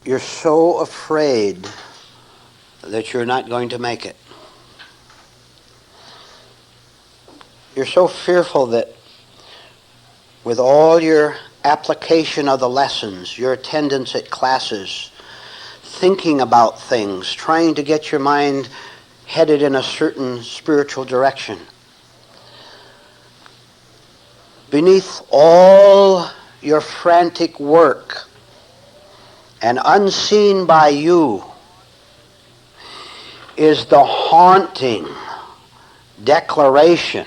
You're so afraid that you're not going to make it. You're so fearful that with all your application of the lessons, your attendance at classes, thinking about things, trying to get your mind headed in a certain spiritual direction, beneath all your frantic work and unseen by you is the haunting declaration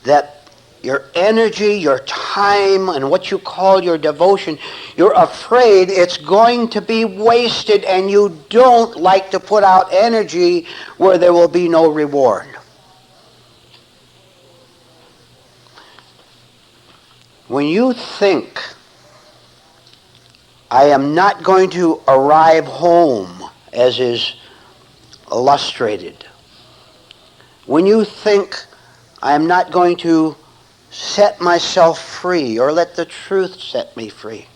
that your energy, your time, and what you call your devotion, you're afraid it's going to be wasted, and you don't like to put out energy where there will be no reward. When you think, I am not going to arrive home, as is illustrated, when you think, I am not going to set myself free or let the truth set me free,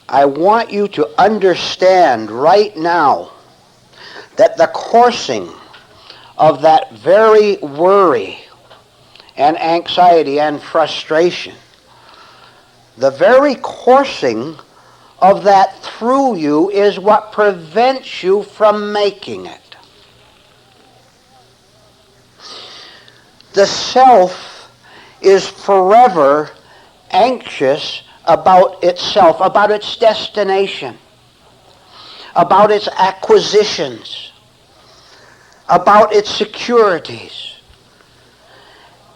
I want you to understand right now that the coursing of that very worry and anxiety and frustration, the very coursing of that through you is what prevents you from making it. The self is forever anxious about itself, about its destination, about its acquisitions, about its securities.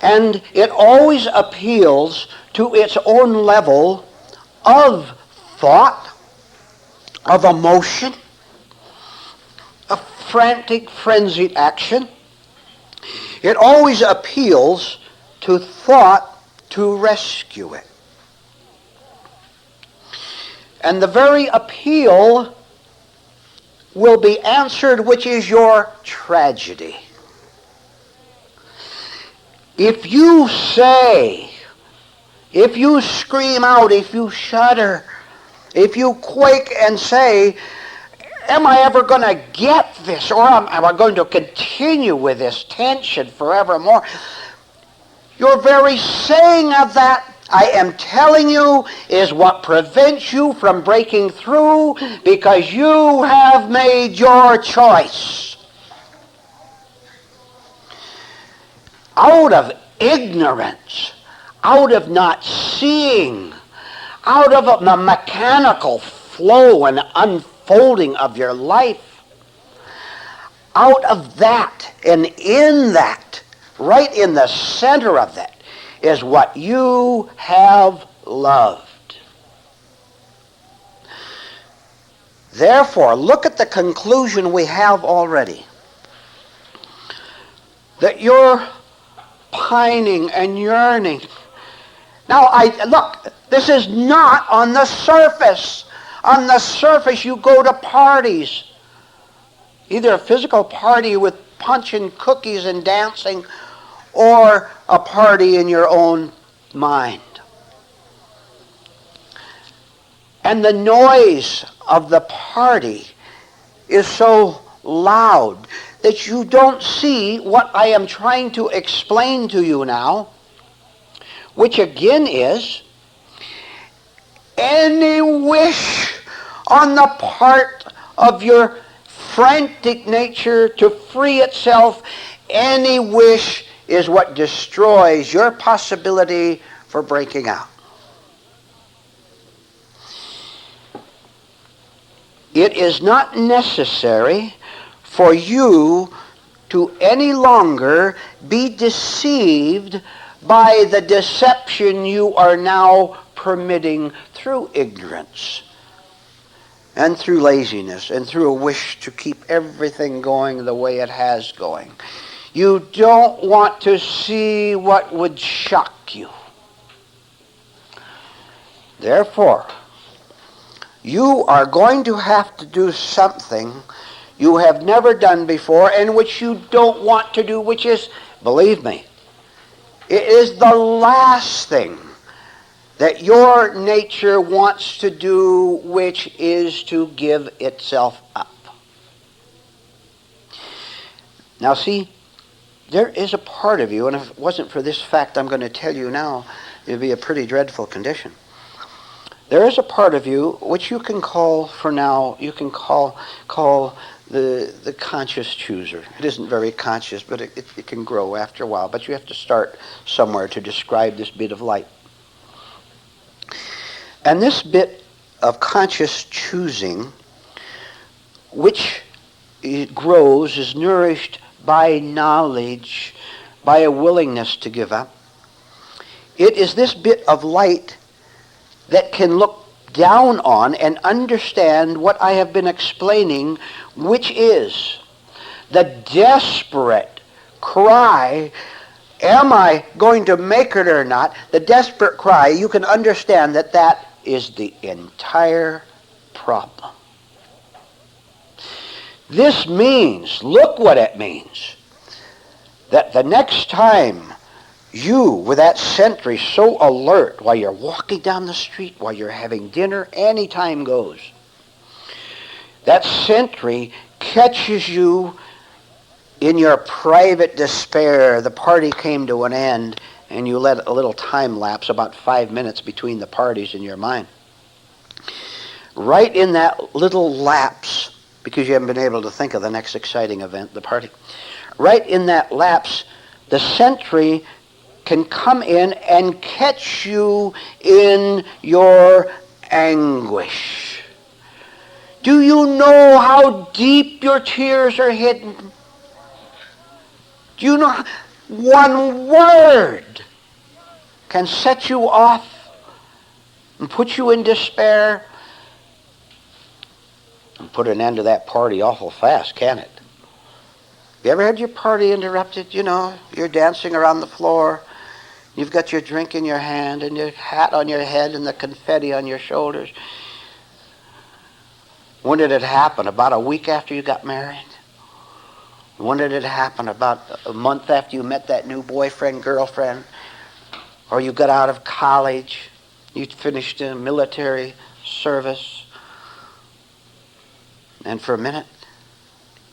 And it always appeals to its own level of thought, of emotion, of frantic, frenzied action. It always appeals to thought to rescue it. And the very appeal will be answered, which is your tragedy. If you say, if you scream out, if you shudder, if you quake and say, am I ever going to get this, or am I going to continue with this tension forevermore? Your very saying of that, I am telling you, is what prevents you from breaking through, because you have made your choice. Out of ignorance, out of not seeing, out of the mechanical flow and unfolding of your life, out of that and in that, right in the center of that, is what you have loved. Therefore, look at the conclusion we have already. That you're pining and yearning. Now, look, this is not on the surface. On the surface, you go to parties. Either a physical party with punch and cookies and dancing, or a party in your own mind. And the noise of the party is so loud that you don't see what I am trying to explain to you now, which again is any wish on the part of your frantic nature to free itself, any wish is what destroys your possibility for breaking out. It is not necessary for you to any longer be deceived by the deception you are now permitting through ignorance and through laziness and through a wish to keep everything going the way it has going. You don't want to see what would shock you. Therefore, you are going to have to do something you have never done before and which you don't want to do, which is, believe me, it is the last thing that your nature wants to do, which is to give itself up. Now see, there is a part of you, and if it wasn't for this fact I'm going to tell you now, it would be a pretty dreadful condition. There is a part of you which you can call, for now, you can call the conscious chooser. It isn't very conscious, but it can grow after a while. But you have to start somewhere to describe this bit of light. And this bit of conscious choosing, which it grows, is nourished by knowledge, by a willingness to give up. It is this bit of light that can look down on and understand what I have been explaining, which is the desperate cry, am I going to make it or not? The desperate cry, you can understand that that is the entire problem. This means, look what it means, that the next time you, with that sentry so alert while you're walking down the street, while you're having dinner, any time goes, that sentry catches you in your private despair. The party came to an end, and you let a little time lapse, about 5 minutes between the parties in your mind. Right in that little lapse, because you haven't been able to think of the next exciting event, the party, right in that lapse, the sentry can come in and catch you in your anguish. Do you know how deep your tears are hidden? Do you know one word can set you off and put you in despair and put an end to that party awful fast, can it? You ever had your party interrupted? You know, you're dancing around the floor. You've got your drink in your hand and your hat on your head and the confetti on your shoulders. When did it happen? About a week after you got married? When did it happen? About a month after you met that new boyfriend, girlfriend? Or you got out of college? You finished in military service? And for a minute,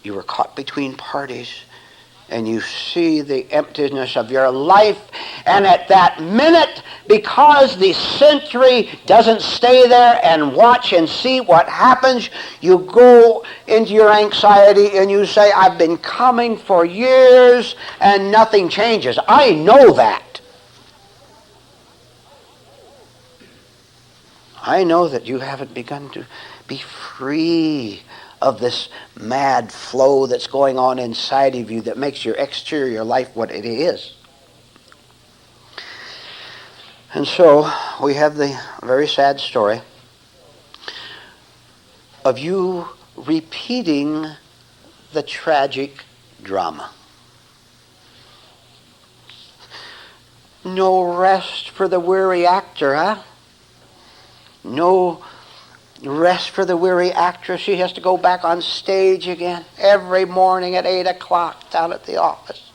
you were caught between parties, and you see the emptiness of your life, and at that minute, because the sentry doesn't stay there and watch and see what happens, you go into your anxiety and you say, I've been coming for years and nothing changes. I know that. I know that you haven't begun to be free of this mad flow that's going on inside of you that makes your exterior life what it is. And so we have the very sad story of you repeating the tragic drama. No rest for the weary actor, huh? No rest for the weary actress. She has to go back on stage again every morning at 8 o'clock down at the office.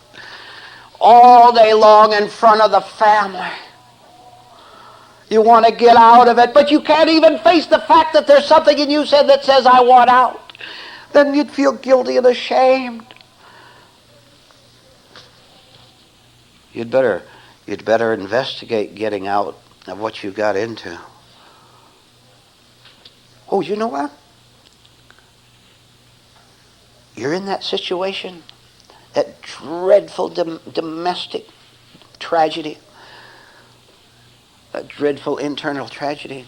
All day long in front of the family. You want to get out of it, but you can't even face the fact that there's something in you that says, I want out. Then you'd feel guilty and ashamed. You'd better investigate getting out of what you got into. Oh, you know what? You're in that situation, that dreadful domestic tragedy, that dreadful internal tragedy.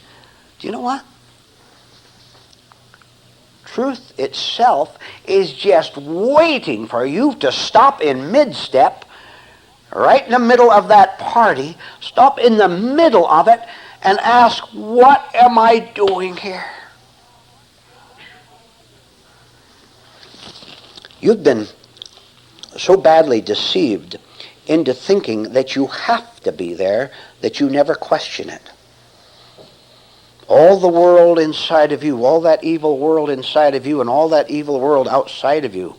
Do you know what? Truth itself is just waiting for you to stop in mid-step, right in the middle of that party, stop in the middle of it, and ask, what am I doing here? You've been so badly deceived into thinking that you have to be there that you never question it. All the world inside of you, all that evil world inside of you, and all that evil world outside of you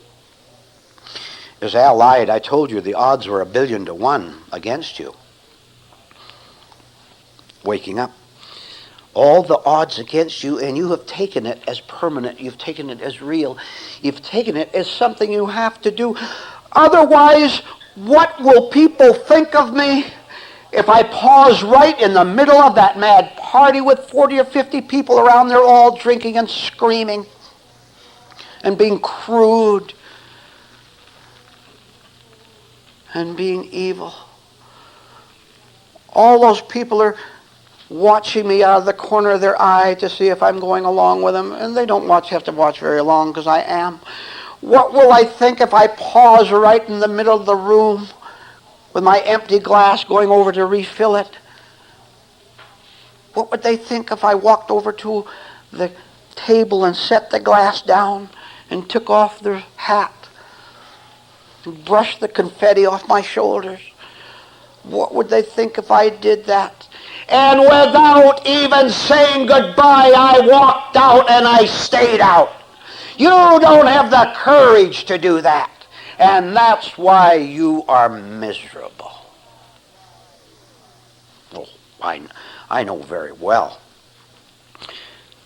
is allied. I told you the odds were 1,000,000,000 to 1 against you. waking up. All the odds against you, and you have taken it as permanent. You've taken it as real. You've taken it as something you have to do. Otherwise, what will people think of me if I pause right in the middle of that mad party with 40 or 50 people around there all drinking and screaming and being crude and being evil? All those people are watching me out of the corner of their eye to see if I'm going along with them, and they don't have to watch very long because I am. What will I think if I pause right in the middle of the room with my empty glass going over to refill it? What would they think if I walked over to the table and set the glass down and took off their hat and brushed the confetti off my shoulders? What would they think if I did that? And without even saying goodbye, I walked out and I stayed out. You don't have the courage to do that. And that's why you are miserable. Oh, I know very well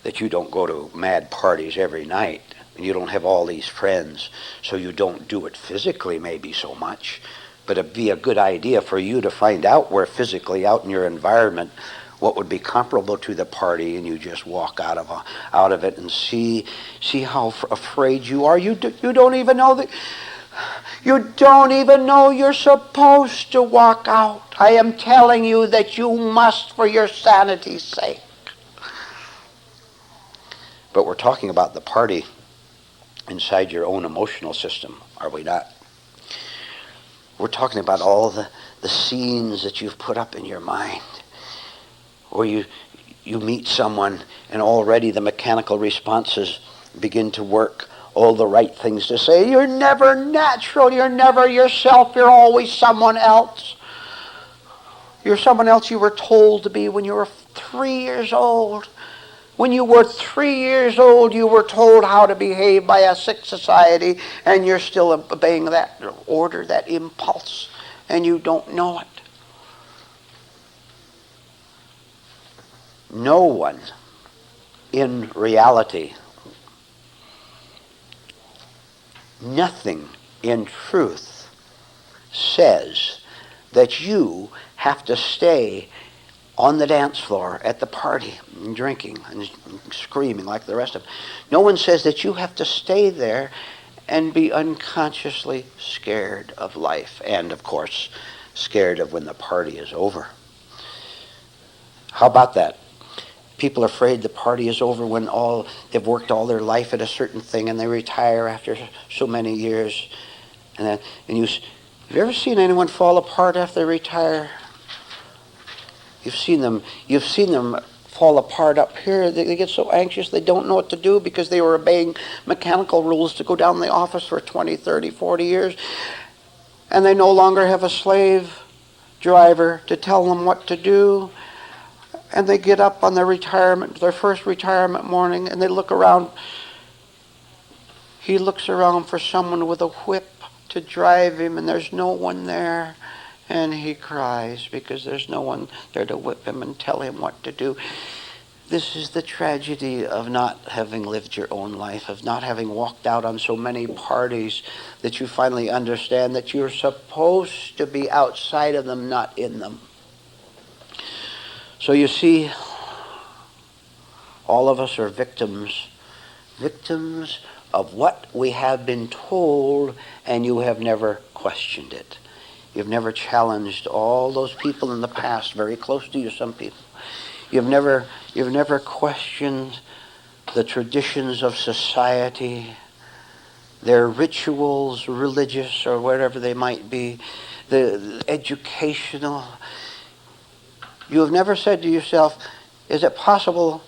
that you don't go to mad parties every night. And you don't have all these friends, so you don't do it physically maybe so much. But it'd be a good idea for you to find out where physically out in your environment what would be comparable to the party, and you just walk out of it and see how afraid you are. You don't even know that. You don't even know you're supposed to walk out. I am telling you that you must for your sanity's sake. But we're talking about the party inside your own emotional system, are we not? We're talking about all the scenes that you've put up in your mind, where you meet someone and already the mechanical responses begin to work, all the right things to say. You're never natural. You're never yourself. You're always someone else. You're someone else you were told to be when you were 3 years old. When you were 3 years old, you were told how to behave by a sick society, and you're still obeying that order, that impulse, and you don't know it. No one in reality, nothing in truth says that you have to stay on the dance floor at the party and drinking and screaming like the rest of them. No one says that you have to stay there and be unconsciously scared of life and, of course, scared of when the party is over. How about that? People are afraid the party is over when they've worked all their life at a certain thing and they retire after so many years. Have you ever seen anyone fall apart after they retire? You've seen them fall apart up here. They get so anxious they don't know what to do because they were obeying mechanical rules to go down the office for 20, 30, 40 years. And they no longer have a slave driver to tell them what to do. And they get up on their first retirement morning, and they look around. He looks around for someone with a whip to drive him, and there's no one there. And he cries because there's no one there to whip him and tell him what to do. This is the tragedy of not having lived your own life, of not having walked out on so many parties that you finally understand that you're supposed to be outside of them, not in them. So you see, all of us are victims of what we have been told, and you have never questioned it. You've never challenged all those people in the past, very close to you, some people. You've never questioned the traditions of society, their rituals, religious or whatever they might be, the educational. You have never said to yourself, is it possible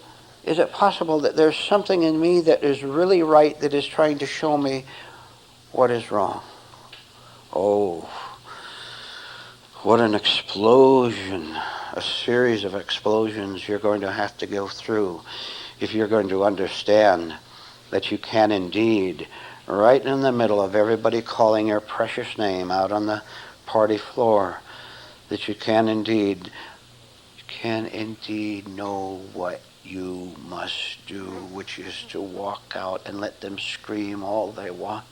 that there's something in me that is really right that is trying to show me what is wrong? Oh, what an explosion, a series of explosions you're going to have to go through if you're going to understand that you can indeed, right in the middle of everybody calling your precious name out on the party floor, that you can indeed can indeed know what you must do, which is to walk out and let them scream all they want.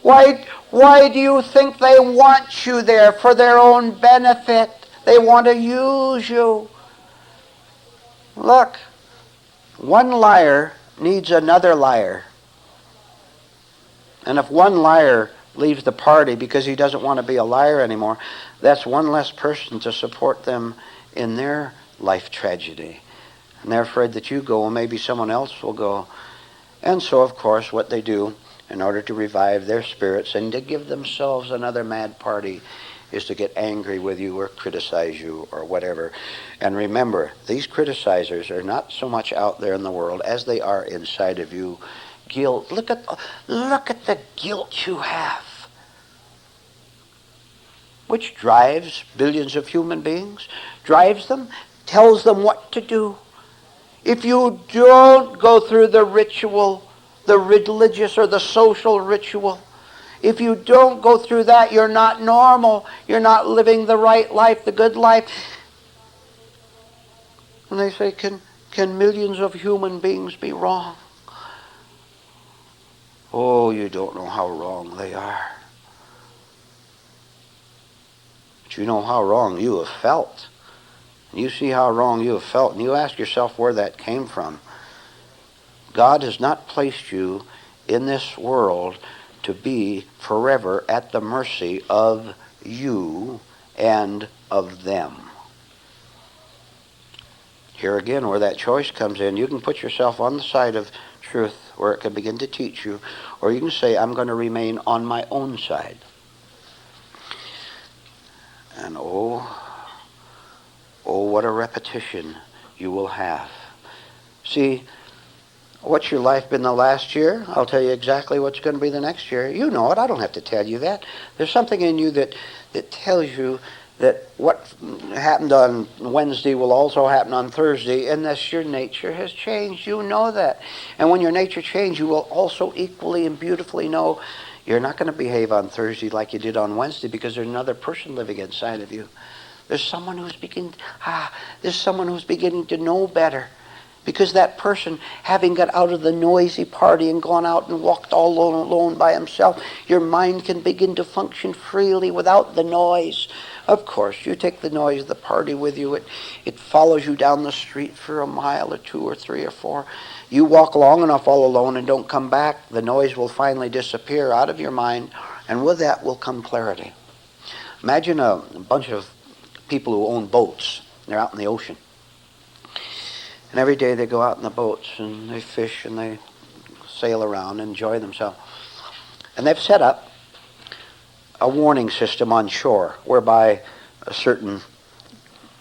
Why do you think they want you there? For their own benefit. They want to use you. Look, one liar needs another liar. And if one liar leaves the party because he doesn't want to be a liar anymore, that's one less person to support them in their life tragedy. And they're afraid that you go, and maybe someone else will go. And so, of course, what they do in order to revive their spirits and to give themselves another mad party is to get angry with you or criticize you or whatever. And remember, these criticizers are not so much out there in the world as they are inside of you. Guilt. Look at the guilt you have, which drives billions of human beings, drives them, tells them what to do. If you don't go through the ritual, the religious or the social ritual, if you don't go through that, you're not normal. You're not living the right life, the good life. And they say, can millions of human beings be wrong? Oh, you don't know how wrong they are. But you know how wrong you have felt. And you see how wrong you have felt, and you ask yourself where that came from. God has not placed you in this world to be forever at the mercy of you and of them. Here again, where that choice comes in, you can put yourself on the side of truth where it can begin to teach you, or you can say, I'm going to remain on my own side. And oh, what a repetition you will have. See, what's your life been the last year? I'll tell you exactly what's going to be the next year. You know it. I don't have to tell you that. There's something in you that tells you that what happened on Wednesday will also happen on Thursday, unless your nature has changed. You know that. And when your nature changes, you will also equally and beautifully know you're not going to behave on Thursday like you did on Wednesday, because there's another person living inside of you. There's someone who's beginning to know better. Because that person, having got out of the noisy party and gone out and walked all alone by himself, your mind can begin to function freely without the noise. Of course, you take the noise of the party with you. It follows you down the street for a mile or two or three or four. You walk long enough all alone and don't come back, the noise will finally disappear out of your mind, and with that will come clarity. Imagine a bunch of people who own boats. They're out in the ocean. And every day they go out in the boats and they fish and they sail around and enjoy themselves. And they've set up a warning system on shore whereby a certain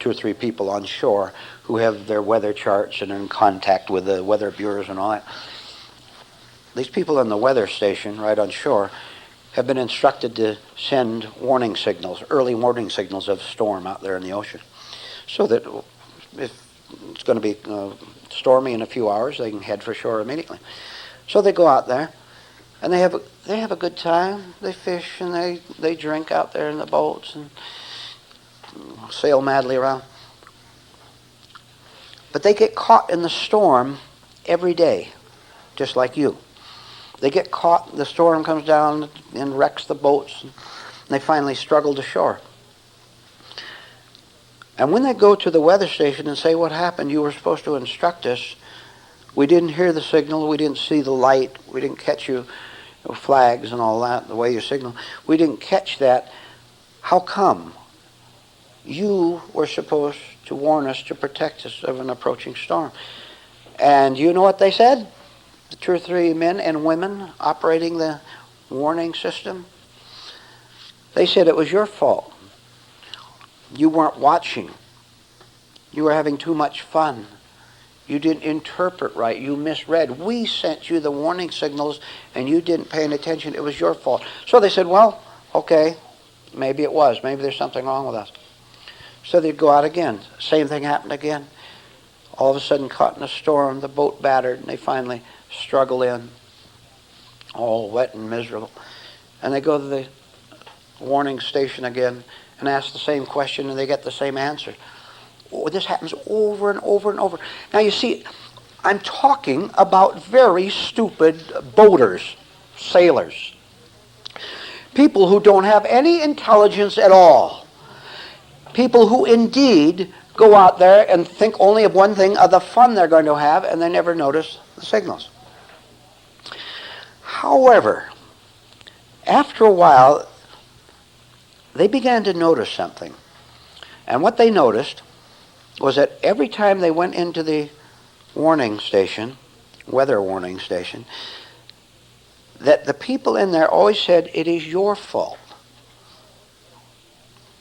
2 or 3 people on shore who have their weather charts and are in contact with the weather bureaus and all that. These people in the weather station right on shore have been instructed to send warning signals, early warning signals of storm out there in the ocean. So that if it's going to be stormy in a few hours, they can head for shore immediately. So they go out there, and they have a good time. They fish and they drink out there in the boats and sail madly around. But they get caught in the storm every day, just like you. They get caught, the storm comes down and wrecks the boats, and they finally struggle to shore. And when they go to the weather station and say, what happened? You were supposed to instruct us. We didn't hear the signal. We didn't see the light. We didn't catch you, flags and all that, the way you signal. We didn't catch that. How come? You were supposed to warn us, to protect us of an approaching storm. And you know what they said? The 2 or 3 men and women operating the warning system. They said it was your fault. You weren't watching. You were having too much fun. You didn't interpret right. You misread. We sent you the warning signals and you didn't pay any attention. It was your fault. So they said, well, okay, maybe it was. Maybe there's something wrong with us. So they'd go out again. Same thing happened again. All of a sudden, caught in a storm, the boat battered, and they finally struggle in, all wet and miserable. And they go to the warning station again, and ask the same question and they get the same answer. Oh, this happens over and over and over. Now you see, I'm talking about very stupid boaters, sailors. People who don't have any intelligence at all. People who indeed go out there and think only of one thing, of the fun they're going to have, and they never notice the signals. However, after a while, they began to notice something. And what they noticed was that every time they went into the warning station, weather warning station, that the people in there always said, "It is your fault."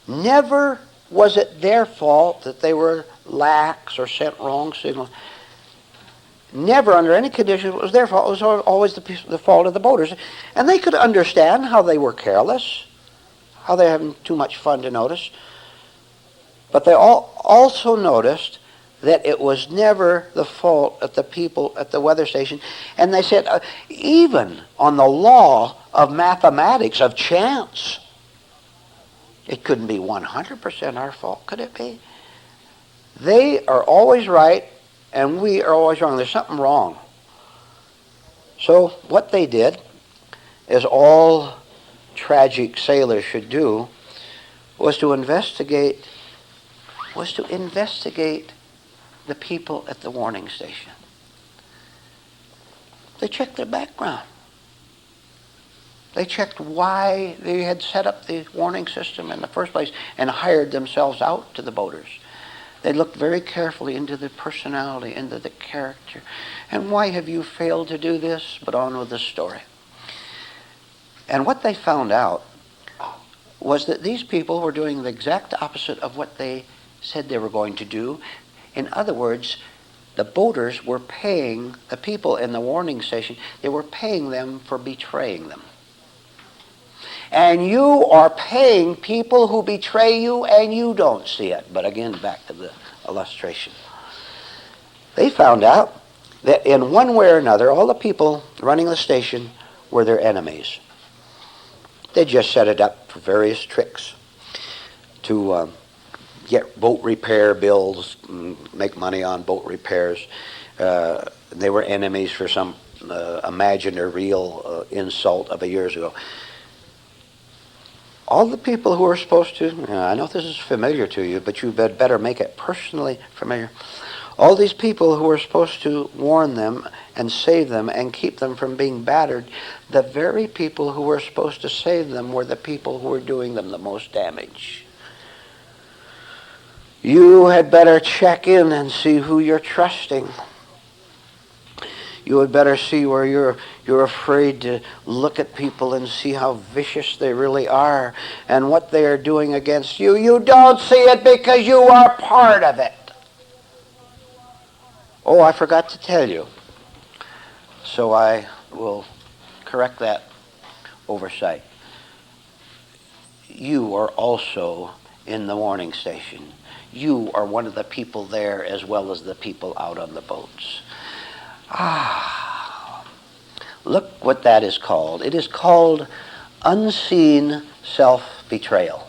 Never was it their fault that they were lax or sent wrong signals. Never under any condition it was their fault. It was always the fault of the boaters. And they could understand how they were careless, how they were having too much fun to notice. But they also noticed that it was never the fault of the people at the weather station. And they said, even on the law of mathematics, of chance, it couldn't be 100% our fault, could it be? They are always right, and we are always wrong. There's something wrong. So what they did, as all tragic sailors should do, was to investigate the people at the warning station. They checked their background. They checked why they had set up the warning system in the first place and hired themselves out to the boaters. They looked very carefully into the personality, into the character. And why have you failed to do this? But on with the story. And what they found out was that these people were doing the exact opposite of what they said they were going to do. In other words, the boaters were paying the people in the warning station, they were paying them for betraying them. And you are paying people who betray you and you don't see it. But again, back to the illustration. They found out that in one way or another, all the people running the station were their enemies. They just set it up for various tricks to get boat repair bills, make money on boat repairs. They were enemies for some imagined or real insult of years ago. All the people who are supposed to, I know this is familiar to you, but you better make it personally familiar. All these people who were supposed to warn them and save them and keep them from being battered, the very people who were supposed to save them were the people who were doing them the most damage. You had better check in and see who you're trusting. You had better see where you're afraid to look at people and see how vicious they really are and what they are doing against you. You don't see it because you are part of it. Oh, I forgot to tell you. So I will correct that oversight. You are also in the warning station. You are one of the people there as well as the people out on the boats. Look what that is called. It is called unseen self-betrayal.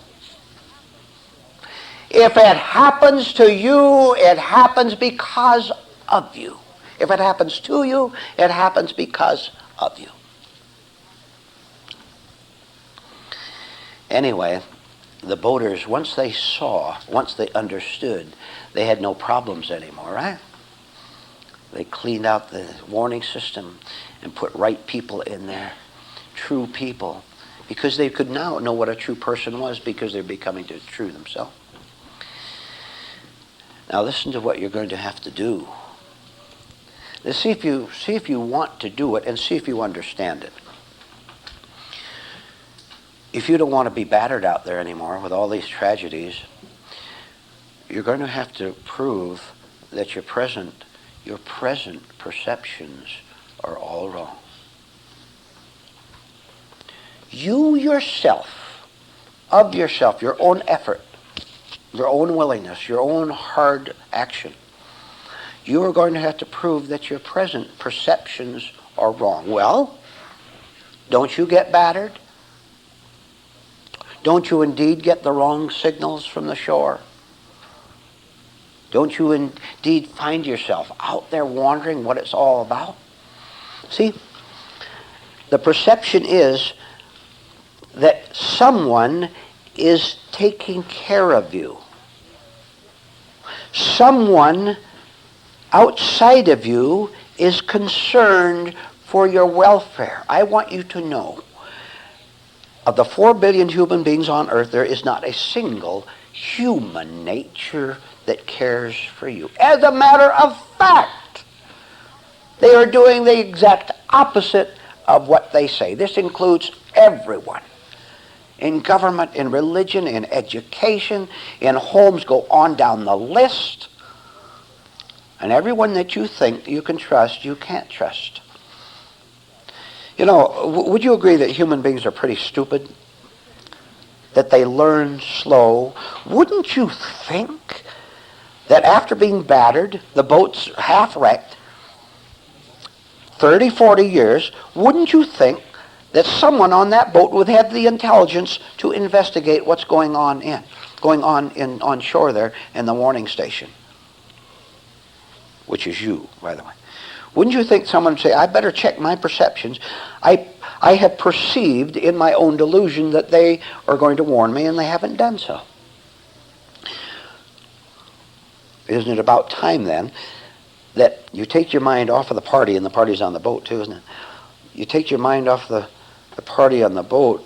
If it happens to you, it happens because of you. If it happens to you, it happens because of you. Anyway, the boaters, once they understood, they had no problems anymore, right? They cleaned out the warning system and put right people in there, true people, because they could now know what a true person was because they're becoming true themselves. Now listen to what you're going to have to do. Let's see if you want to do it and see if you understand it. If you don't want to be battered out there anymore with all these tragedies, you're going to have to prove that your present perceptions are all wrong. You yourself, of yourself, your own effort, your own willingness, your own hard action, you are going to have to prove that your present perceptions are wrong. Well, don't you get battered? Don't you indeed get the wrong signals from the shore? Don't you indeed find yourself out there wondering what it's all about? See, the perception is that someone is taking care of you. Someone outside of you is concerned for your welfare. I want you to know, of the 4 billion human beings on earth, there is not a single human nature that cares for you. As a matter of fact, they are doing the exact opposite of what they say. This includes everyone. In government, in religion, in education, in homes, go on down the list. And everyone that you think you can trust, you can't trust. You know, would you agree that human beings are pretty stupid? That they learn slow? Wouldn't you think that after being battered, the boat's half wrecked, 30, 40 years, wouldn't you think that someone on that boat would have the intelligence to investigate what's going on on shore there in the warning station? Which is you, by the way. Wouldn't you think someone would say, I better check my perceptions. I have perceived in my own delusion that they are going to warn me, and they haven't done so. Isn't it about time then that you take your mind off of the party, and the party's on the boat too, isn't it? You take your mind off the party on the boat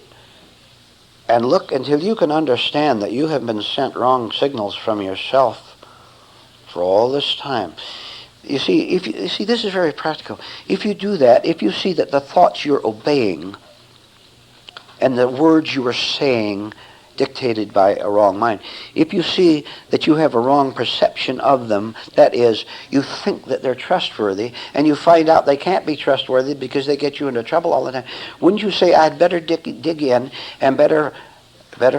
and look until you can understand that you have been sent wrong signals from yourself for all this time. You see, this is very practical. If you do that, if you see that the thoughts you're obeying and the words you are saying dictated by a wrong mind, if you see that you have a wrong perception of them, that is, you think that they're trustworthy, and you find out they can't be trustworthy because they get you into trouble all the time, wouldn't you say, I'd better dig in and better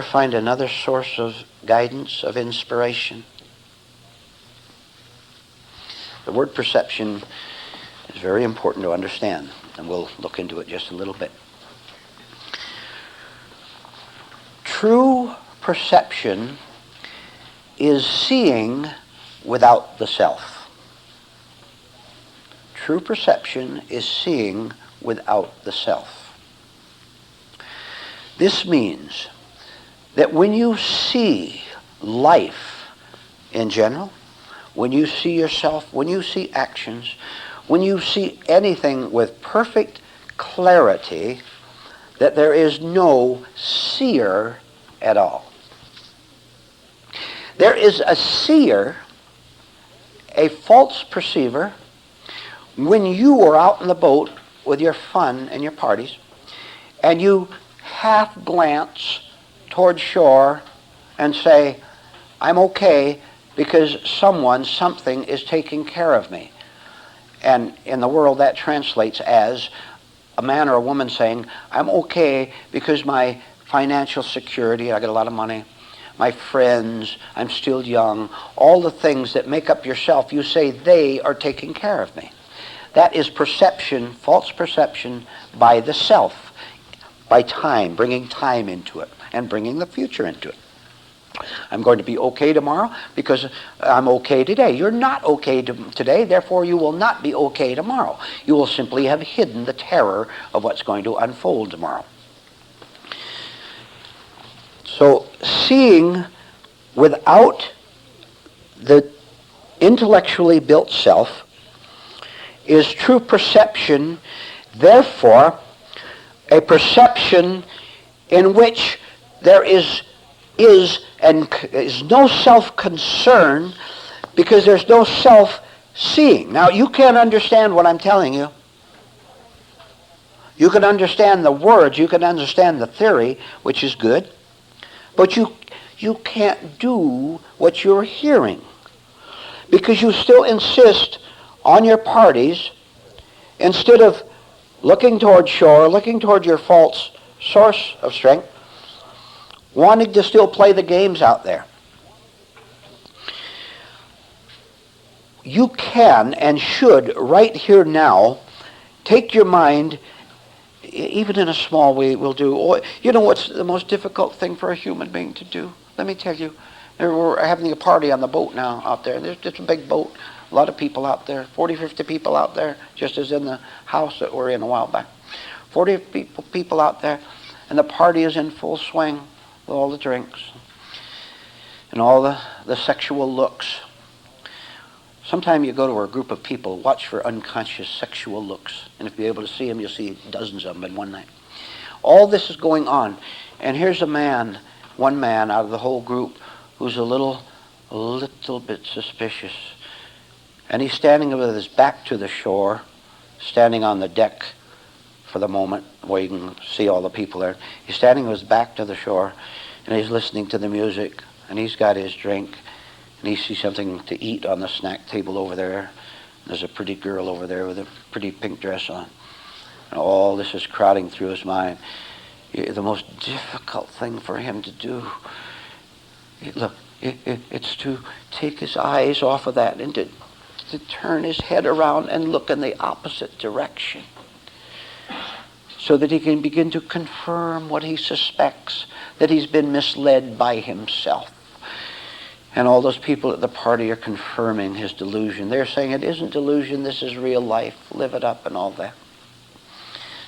find another source of guidance, of inspiration? The word perception is very important to understand, and we'll look into it just a little bit. True perception is seeing without the self. True perception is seeing without the self. This means that when you see life in general, when you see yourself, when you see actions, when you see anything with perfect clarity, that there is no seer at all. There is a seer, a false perceiver, when you are out in the boat with your fun and your parties, and you half glance toward shore and say, I'm okay because something is taking care of me. And in the world that translates as a man or a woman saying, I'm okay because my financial security, I got a lot of money, my friends, I'm still young, all the things that make up yourself, you say they are taking care of me. That is perception, false perception by the self, by time, bringing time into it and bringing the future into it. I'm going to be okay tomorrow because I'm okay today. You're not okay today, therefore you will not be okay tomorrow. You will simply have hidden the terror of what's going to unfold tomorrow. So seeing without the intellectually built self is true perception, therefore a perception in which there is no self-concern because there's no self-seeing. Now, you can't understand what I'm telling you. You can understand the words, you can understand the theory, which is good, but you can't do what you're hearing because you still insist on your parties instead of looking toward shore, looking toward your false source of strength, wanting to still play the games out there. You can and should, right here now, take your mind even in a small way, we'll do. You know what's the most difficult thing for a human being to do? Let me tell you. We're having a party on the boat now out there. There's just a big boat. A lot of people out there. 40, 50 people out there, just as in the house that we're in a while back. 40 people out there, and the party is in full swing with all the drinks and all the sexual looks. Sometime you go to a group of people, watch for unconscious sexual looks. And if you're able to see them, you'll see dozens of them in one night. All this is going on. And here's a man, one man out of the whole group, who's a little bit suspicious. And he's standing with his back to the shore, standing on the deck for the moment, where you can see all the people there. He's standing with his back to the shore, and he's listening to the music, and he's got his drink. And he sees something to eat on the snack table over there. There's a pretty girl over there with a pretty pink dress on. And all this is crowding through his mind. The most difficult thing for him to do, look, it's to take his eyes off of that and to turn his head around and look in the opposite direction, so that he can begin to confirm what he suspects, that he's been misled by himself. And all those people at the party are confirming his delusion. They're saying it isn't delusion, this is real life. Live it up and all that.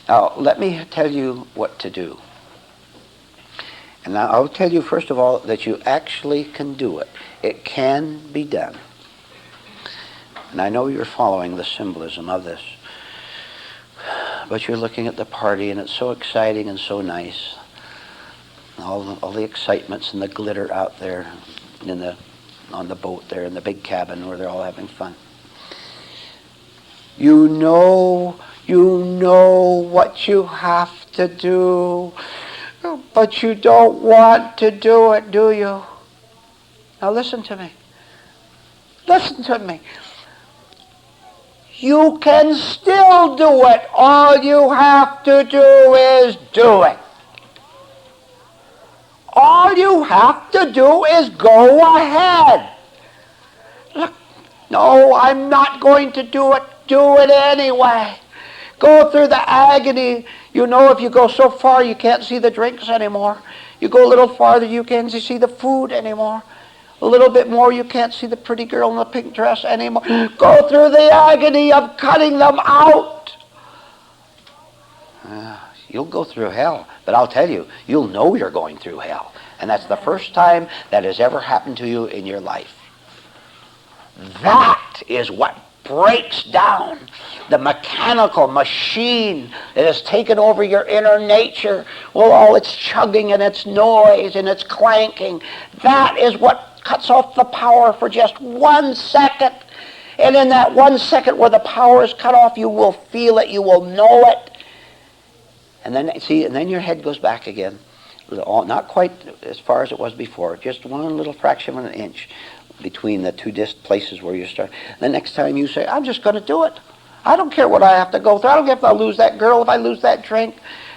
Now, let me tell you what to do. And now I'll tell you, first of all, that you actually can do it. It can be done. And I know you're following the symbolism of this. But you're looking at the party, and it's so exciting and so nice. All the excitements and the glitter out there on the boat there in the big cabin where they're all having fun. You know what you have to do, but you don't want to do it, do you? Now listen to me. Listen to me. You can still do it. All you have to do is do it. All you have to do is go ahead. Look, no, I'm not going to do it. Do it anyway. Go through the agony. You know, if you go so far, you can't see the drinks anymore. You go a little farther, you can't see the food anymore. A little bit more, you can't see the pretty girl in the pink dress anymore. Go through the agony of cutting them out. You'll go through hell, but I'll tell you, you'll know you're going through hell. And that's the first time that has ever happened to you in your life. That is what breaks down the mechanical machine that has taken over your inner nature. Well, all its chugging and its noise and its clanking, that is what cuts off the power for just 1 second. And in that 1 second where the power is cut off, you will feel it, you will know it. And then your head goes back again. Not quite as far as it was before, just one little fraction of an inch between the two places where you start. The next time you say, I'm just going to do it. I don't care what I have to go through. I don't care if I lose that girl, if I lose that drink,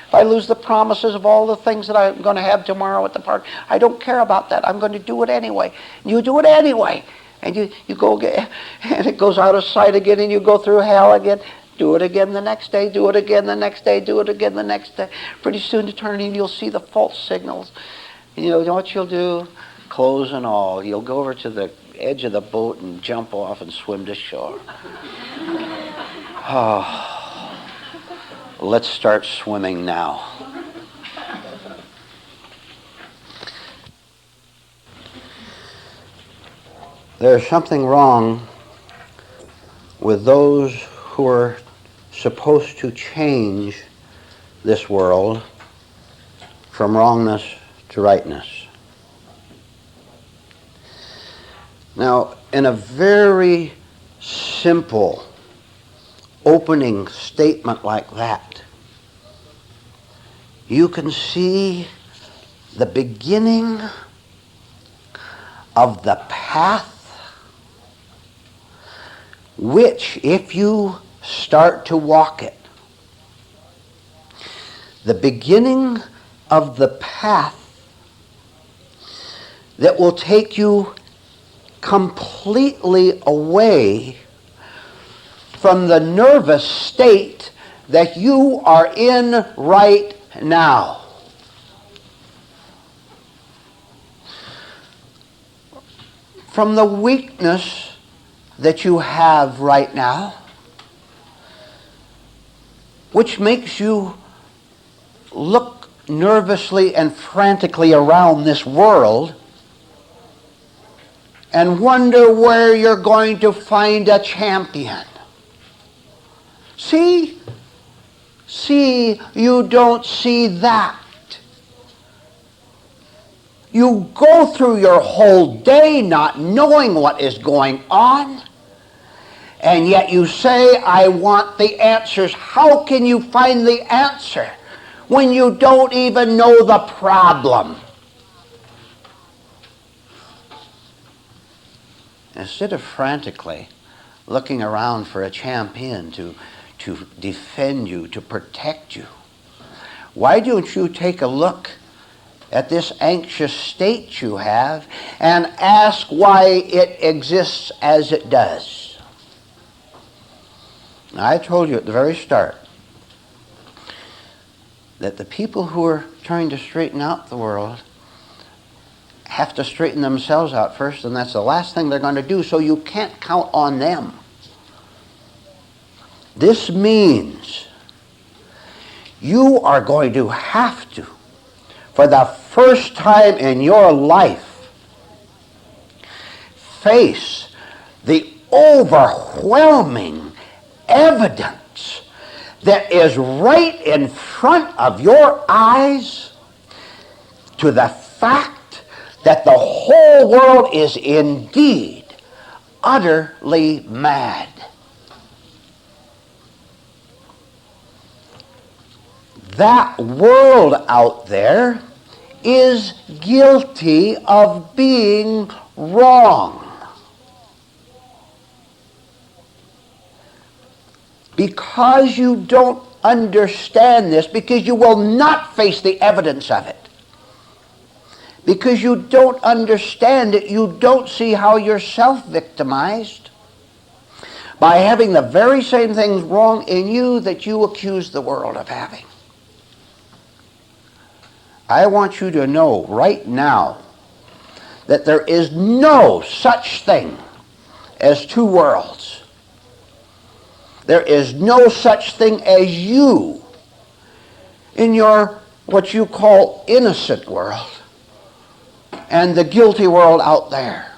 if I lose the promises of all the things that I'm going to have tomorrow at the party. I don't care about that. I'm going to do it anyway. And you do it anyway. And you go again, and it goes out of sight again, and you go through hell again. Do it again the next day, do it again the next day, do it again the next day. Pretty soon, eternity, you'll see the false signals. You know what you'll do? Clothes and all. You'll go over to the edge of the boat and jump off and swim to shore. Oh, let's start swimming now. There's something wrong with those who are supposed to change this world from wrongness to rightness. Now, in a very simple opening statement like that, you can see the beginning of the path which, if you start to walk it, the beginning of the path that will take you completely away from the nervous state that you are in right now. From the weakness that you have right now, which makes you look nervously and frantically around this world and wonder where you're going to find a champion. See, you don't see that. You go through your whole day not knowing what is going on, and yet you say, I want the answers. How can you find the answer when you don't even know the problem? Instead of frantically looking around for a champion to defend you, to protect you, why don't you take a look at this anxious state you have and ask why it exists as it does? Now, I told you at the very start that the people who are trying to straighten out the world have to straighten themselves out first, and that's the last thing they're going to do, so you can't count on them. This means you are going to have to, for the first time in your life, face the overwhelming evidence that is right in front of your eyes to the fact that the whole world is indeed utterly mad. That world out there is guilty of being wrong. Because you don't understand this, because you will not face the evidence of it, because you don't understand it, you don't see how you're self-victimized by having the very same things wrong in you that you accuse the world of having. I want you to know right now that there is no such thing as two worlds. There is no such thing as you in your, what you call, innocent world and the guilty world out there.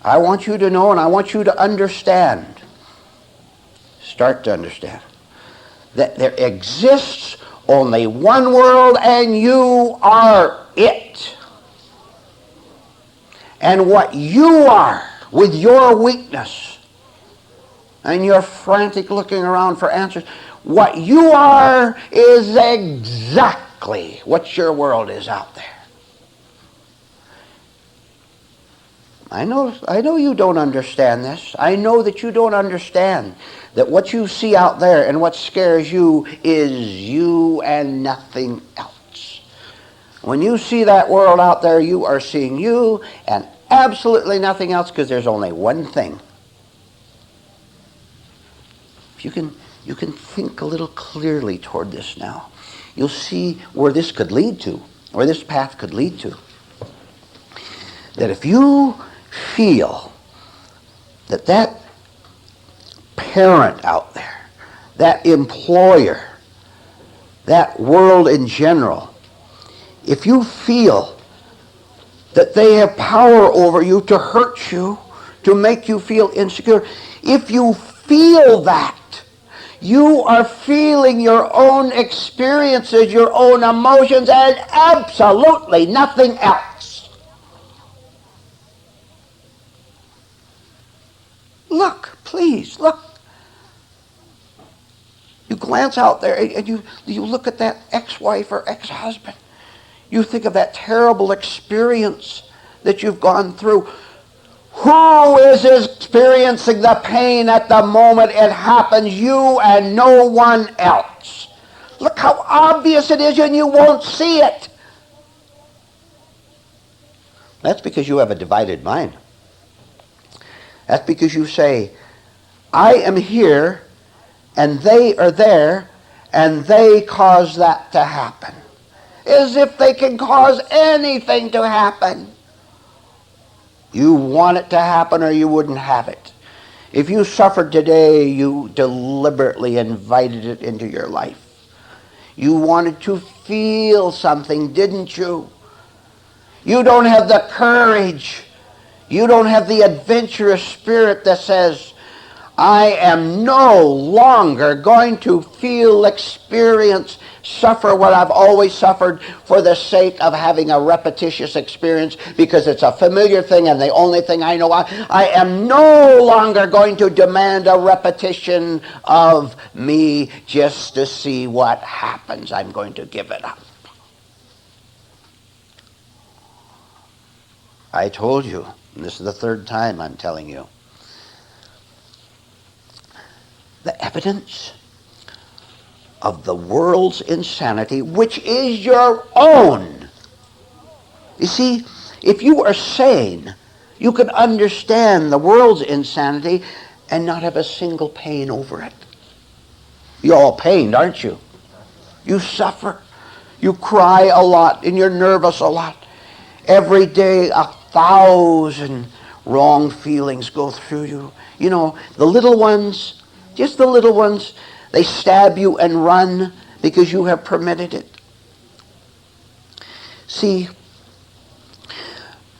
I want you to know, and I want you to understand, start to understand, that there exists only one world and you are it. And what you are with your weakness and your frantic looking around for answers, what you are is exactly what your world is out there. I know you don't understand this. I know that you don't understand that what you see out there and what scares you is you and nothing else. When you see that world out there, you are seeing you and absolutely nothing else, because there's only one thing. If you can think a little clearly toward this now, you'll see where this could lead to, where this path could lead to. That if you feel that parent out there, that employer, that world in general, if you feel that they have power over you to hurt you, to make you feel insecure, if you feel that, you are feeling your own experiences, your own emotions, and absolutely nothing else. Look, please, look. You glance out there and you look at that ex-wife or ex-husband. You think of that terrible experience that you've gone through. Who is experiencing the pain at the moment it happens? You and no one else. Look how obvious it is, and you won't see it. That's because you have a divided mind. That's because you say, I am here and they are there, and they cause that to happen. As if they can cause anything to happen. You want it to happen or you wouldn't have it. If you suffered today, you deliberately invited it into your life. You wanted to feel something, didn't you? You don't have the courage. You don't have the adventurous spirit that says, I am no longer going to feel, experience, suffer what I've always suffered for the sake of having a repetitious experience because it's a familiar thing and the only thing I know. I am no longer going to demand a repetition of me just to see what happens. I'm going to give it up. I told you, and this is the third time I'm telling you, the evidence of the world's insanity, which is your own. You see, if you are sane, you can understand the world's insanity and not have a single pain over it. You're all pained, aren't you? You suffer. You cry a lot and you're nervous a lot. Every day 1,000 wrong feelings go through you. You know, the little ones, just the little ones, they stab you and run because you have permitted it. See,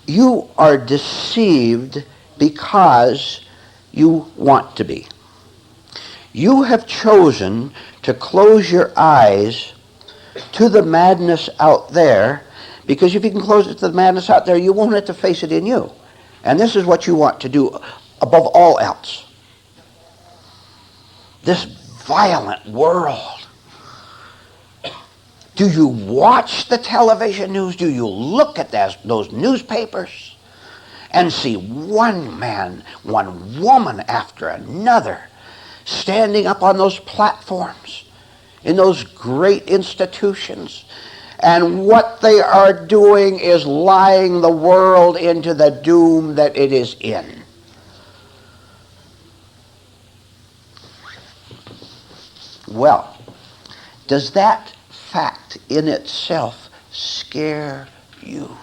you are deceived because you want to be. You have chosen to close your eyes to the madness out there, because if you can close it to the madness out there, you won't have to face it in you. And this is what you want to do above all else. This violent world. Do you watch the television news? Do you look at those newspapers and see one man, one woman after another standing up on those platforms in those great institutions? And what they are doing is lying the world into the doom that it is in. Well, does that fact in itself scare you?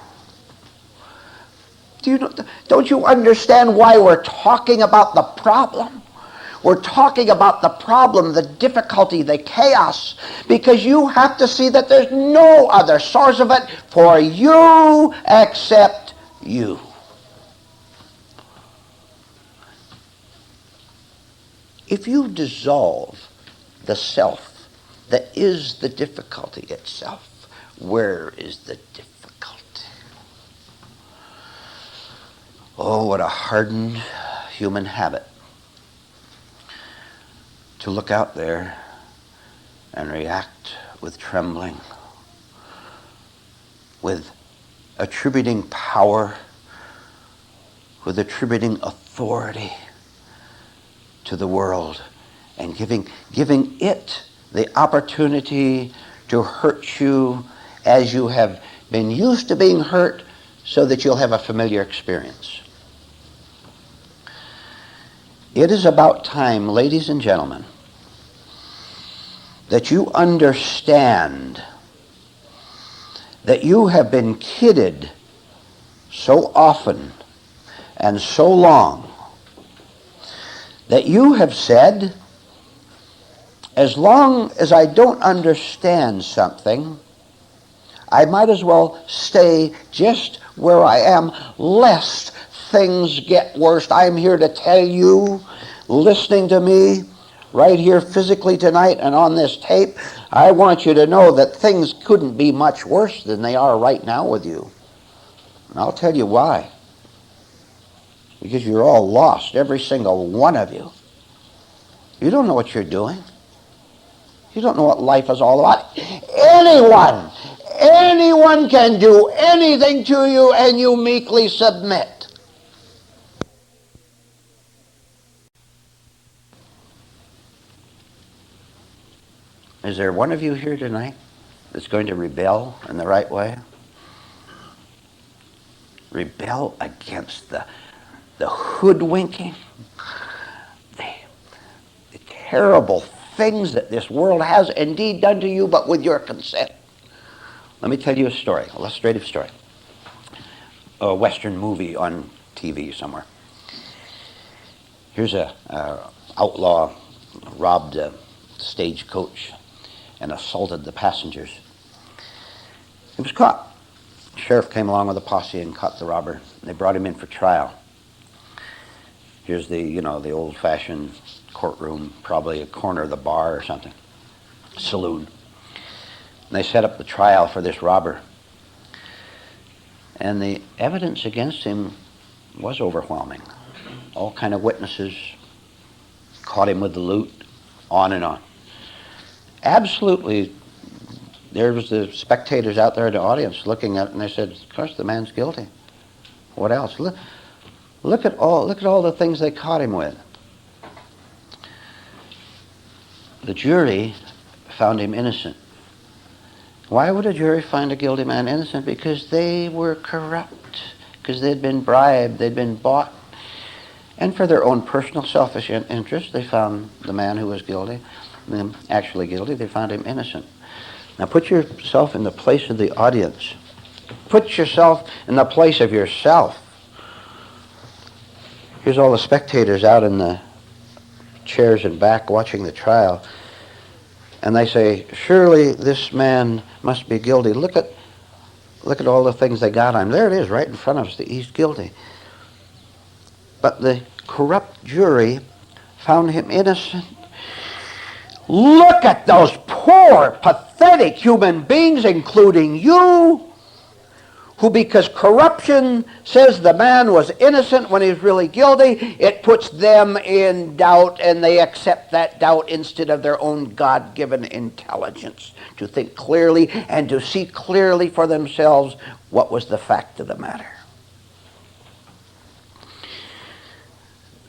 Don't you understand why we're talking about the problem? We're talking about the problem, the difficulty, the chaos, because you have to see that there's no other source of it for you except you. If you dissolve the self that is the difficulty itself, where is the difficulty? Oh, what a hardened human habit to look out there and react with trembling, with attributing power, with attributing authority to the world, and giving it the opportunity to hurt you as you have been used to being hurt, so that you'll have a familiar experience. It is about time, ladies and gentlemen, that you understand that you have been kidded so often and so long that you have said, as long as I don't understand something, I might as well stay just where I am, lest things get worse. I'm here to tell you, listening to me, right here physically tonight and on this tape, I want you to know that things couldn't be much worse than they are right now with you. And I'll tell you why. Because you're all lost, every single one of you. You don't know what you're doing. You don't know what life is all about. Anyone can do anything to you, and you meekly submit. Is there one of you here tonight that's going to rebel in the right way? Rebel against the hoodwinking, the terrible things that this world has indeed done to you, but with your consent. Let me tell you a story, an illustrative story. A Western movie on TV somewhere. Here's a outlaw robbed a stagecoach and assaulted the passengers. He was caught. The sheriff came along with a posse and caught the robber. They brought him in for trial. Here's the old-fashioned courtroom, probably a corner of the bar or something, saloon. And they set up the trial for this robber. And the evidence against him was overwhelming. All kind of witnesses caught him with the loot, on and on. Absolutely, there was the spectators out there in the audience looking at it, and they said, of course, the man's guilty. What else? Look at all the things they caught him with. The jury found him innocent. Why would a jury find a guilty man innocent? Because they were corrupt, because they'd been bribed, they'd been bought. And for their own personal selfish interest, they found the man who was guilty, actually guilty, they found him innocent. Now put yourself in the place of the audience. Put yourself in the place of yourself. Here's all the spectators out in the chairs and back watching the trial. And they say, surely this man must be guilty. Look at all the things they got on him. There it is, right in front of us. He's guilty. But the corrupt jury found him innocent. Look at those poor, pathetic human beings, including you, who, because corruption says the man was innocent when he's really guilty, it puts them in doubt, and they accept that doubt instead of their own God-given intelligence to think clearly and to see clearly for themselves what was the fact of the matter.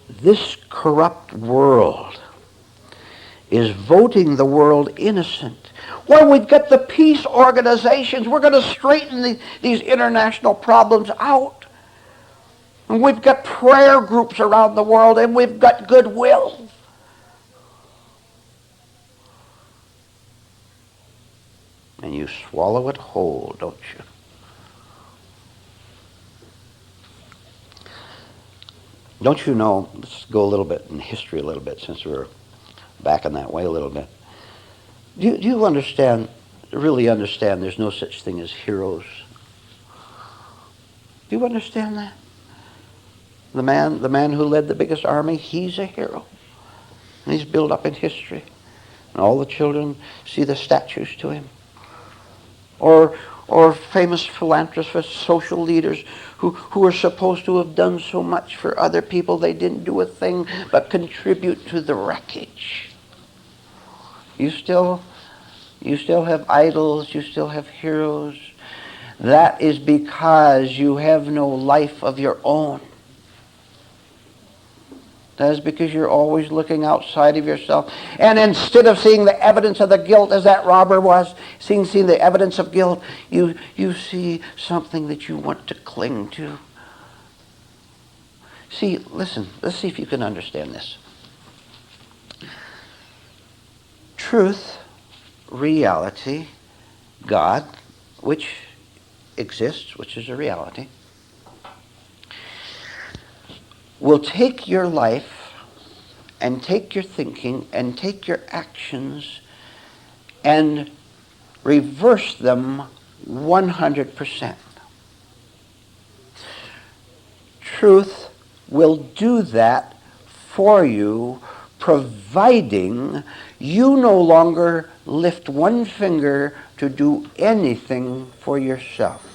This corrupt world is voting the world innocent. Well, we've got the peace organizations. We're going to straighten these international problems out. And we've got prayer groups around the world, and we've got goodwill. And you swallow it whole, don't you? Don't you know, let's go a little bit in history a little bit, since we're back in that way a little bit. Do you understand, really understand there's no such thing as heroes? Do you understand that? The man who led the biggest army, he's a hero. And he's built up in history. And all the children see the statues to him. Or famous philanthropists, social leaders who are supposed to have done so much for other people, they didn't do a thing but contribute to the wreckage. You still have idols, you still have heroes. That is because you have no life of your own. That is because you're always looking outside of yourself. And instead of seeing the evidence of the guilt as that robber was, seeing the evidence of guilt, you see something that you want to cling to. See, listen, let's see if you can understand this. Truth, reality, God, which exists, which is a reality, will take your life and take your thinking and take your actions and reverse them 100%. Truth will do that for you, providing you no longer lift one finger to do anything for yourself.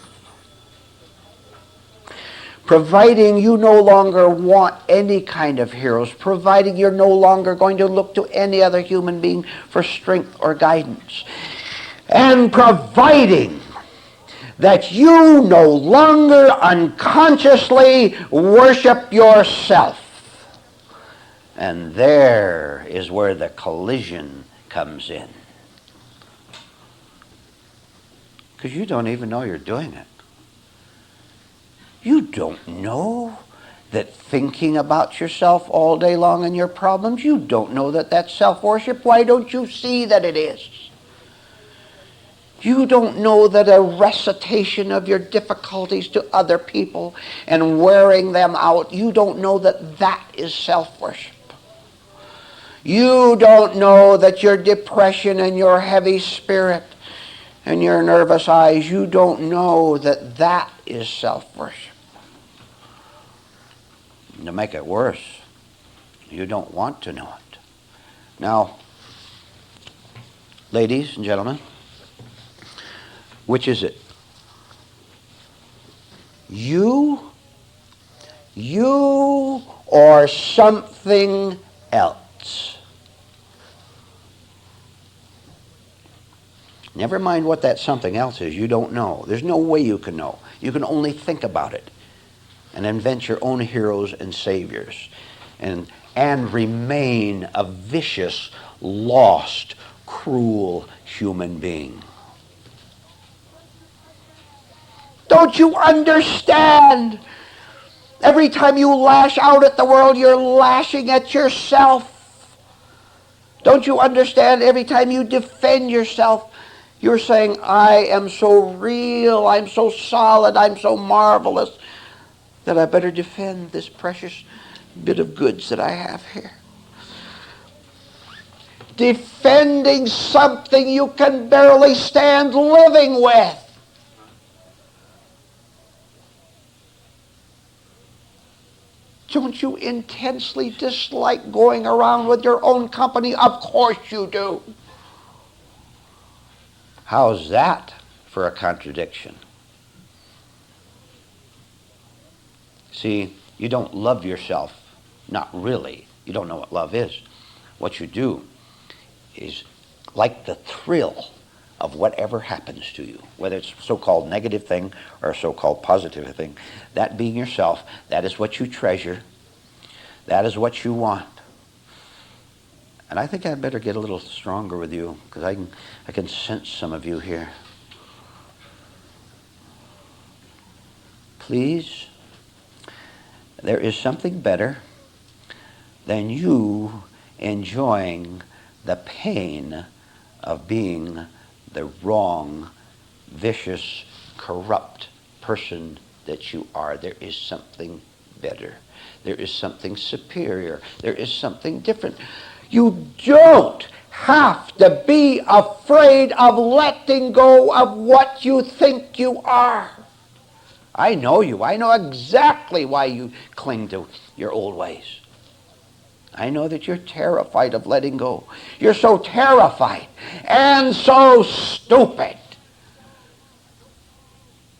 Providing you no longer want any kind of heroes, providing you're no longer going to look to any other human being for strength or guidance, and providing that you no longer unconsciously worship yourself. And there is where the collision comes in. Because you don't even know you're doing it. You don't know that thinking about yourself all day long and your problems, you don't know that that's self-worship. Why don't you see that it is? You don't know that a recitation of your difficulties to other people and wearing them out, you don't know that that is self-worship. You don't know that your depression and your heavy spirit and your nervous eyes, you don't know that that is self-worship. To make it worse, you don't want to know it. Now, ladies and gentlemen, which is it? You or something else? Never mind what that something else is, you don't know. There's no way you can know. You can only think about it and invent your own heroes and saviors and remain a vicious, lost, cruel human being. Don't you understand? Every time you lash out at the world, you're lashing at yourself. Don't you understand? Every time you defend yourself, you're saying, I am so real, I'm so solid, I'm so marvelous, that I better defend this precious bit of goods that I have here. Defending something you can barely stand living with. Don't you intensely dislike going around with your own company? Of course you do. How's that for a contradiction? See, you don't love yourself. Not really. You don't know what love is. What you do is like the thrill of whatever happens to you, whether it's a so-called negative thing or a so-called positive thing. That being yourself, that is what you treasure. That is what you want. And I think I'd better get a little stronger with you, because I can sense some of you here. Please, there is something better than you enjoying the pain of being the wrong, vicious, corrupt person that you are. There is something better. There is something superior. There is something different. You don't have to be afraid of letting go of what you think you are. I know you. I know exactly why you cling to your old ways. I know that you're terrified of letting go. You're so terrified and so stupid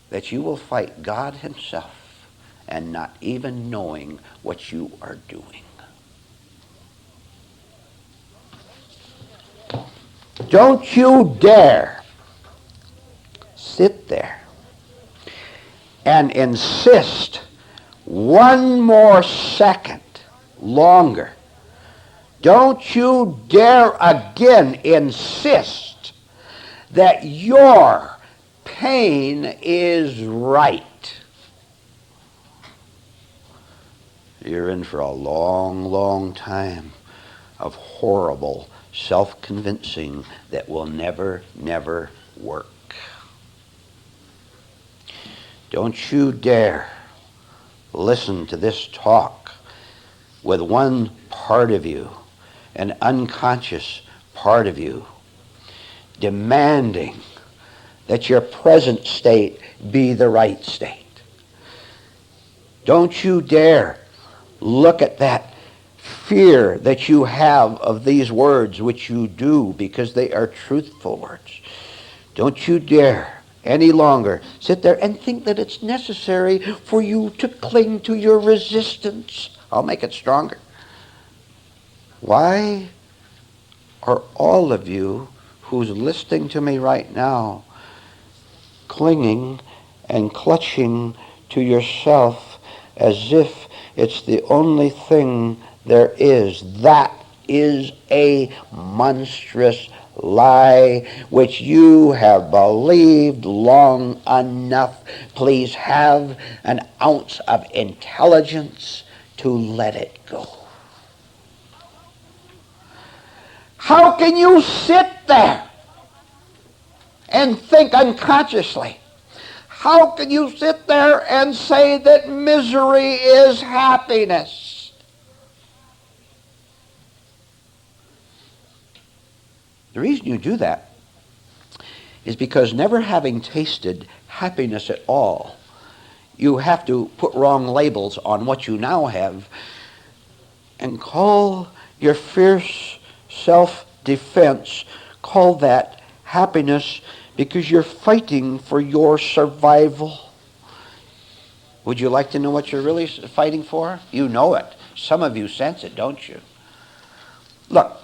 that you will fight God himself and not even knowing what you are doing. Don't you dare sit there and insist one more second longer. Don't you dare again insist that your pain is right. You're in for a long, long time of horrible self-convincing that will never, never work. Don't you dare listen to this talk with one part of you, an unconscious part of you, demanding that your present state be the right state. Don't you dare look at that fear that you have of these words, which you do because they are truthful words. Don't you dare any longer sit there and think that it's necessary for you to cling to your resistance. I'll make it stronger. Why are all of you who's listening to me right now clinging and clutching to yourself as if it's the only thing there is? That is a monstrous lie which you have believed long enough. Please have an ounce of intelligence to let it go. How can you sit there and think unconsciously? How can you sit there and say that misery is happiness? The reason you do that is because never having tasted happiness at all, you have to put wrong labels on what you now have and call your fierce self-defense, call that happiness, because you're fighting for your survival. Would you like to know what you're really fighting for? You know it. Some of you sense it, don't you? Look,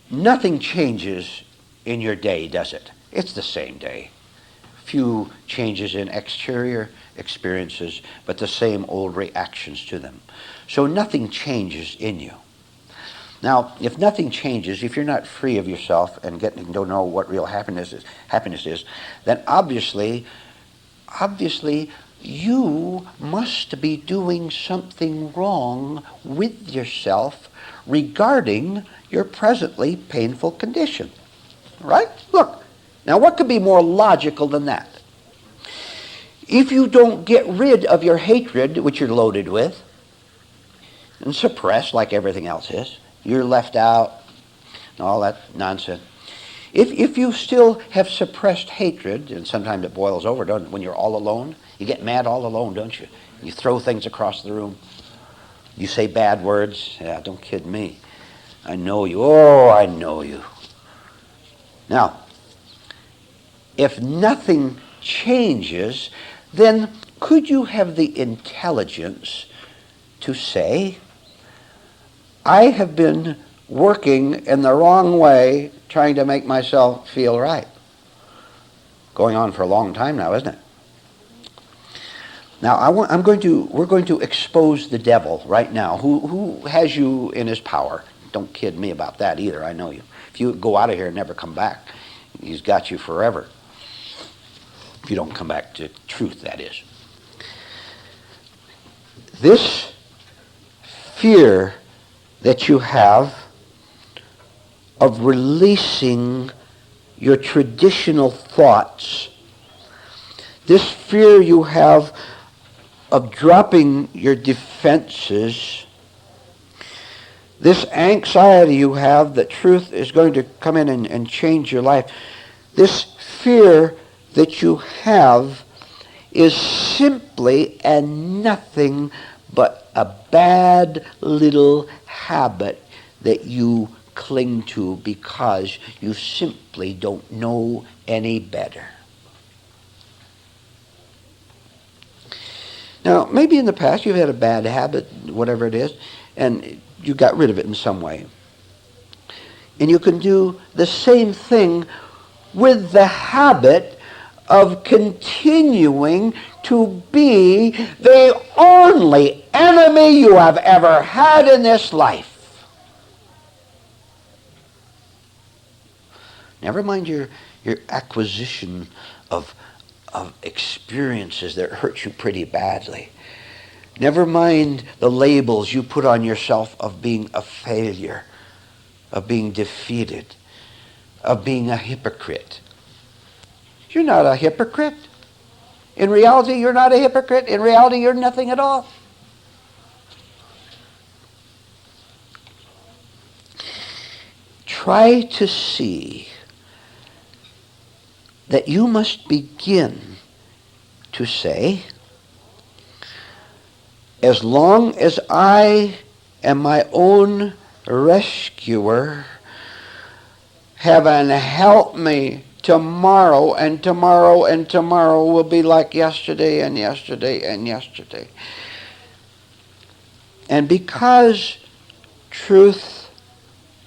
nothing changes in your day, does it? It's the same day. Few changes in exterior experiences, but the same old reactions to them. So nothing changes in you. Now, if nothing changes, if you're not free of yourself and don't know what real happiness is, then obviously you must be doing something wrong with yourself regarding your presently painful condition. Right? Look, now what could be more logical than that? If you don't get rid of your hatred, which you're loaded with, and suppressed like everything else is, you're left out, and all that nonsense. If you still have suppressed hatred, and sometimes it boils over, doesn't it? When you're all alone, you get mad all alone, don't you? You throw things across the room. You say bad words. Yeah, don't kid me. I know you. Oh, I know you. Now, if nothing changes, then could you have the intelligence to say, I have been working in the wrong way trying to make myself feel right. Going on for a long time now, isn't it? Now, we're going to expose the devil right now. Who has you in his power? Don't kid me about that either, I know you. If you go out of here and never come back, he's got you forever. If you don't come back to truth, that is. This fear that you have of releasing your traditional thoughts, this fear you have of dropping your defenses, this anxiety you have that truth is going to come in and change your life, this fear that you have is simply and nothing but a bad little habit that you cling to because you simply don't know any better. Now, maybe in the past you've had a bad habit, whatever it is, and you got rid of it in some way. And you can do the same thing with the habit of continuing to be the only enemy you have ever had in this life. Never mind your acquisition of experiences that hurt you pretty badly. Never mind the labels you put on yourself of being a failure, of being defeated, of being a hypocrite. You're not a hypocrite. In reality, you're not a hypocrite. In reality, you're nothing at all. Try to see that you must begin to say, as long as I am my own rescuer, heaven help me, tomorrow and tomorrow and tomorrow will be like yesterday and yesterday and yesterday. And because truth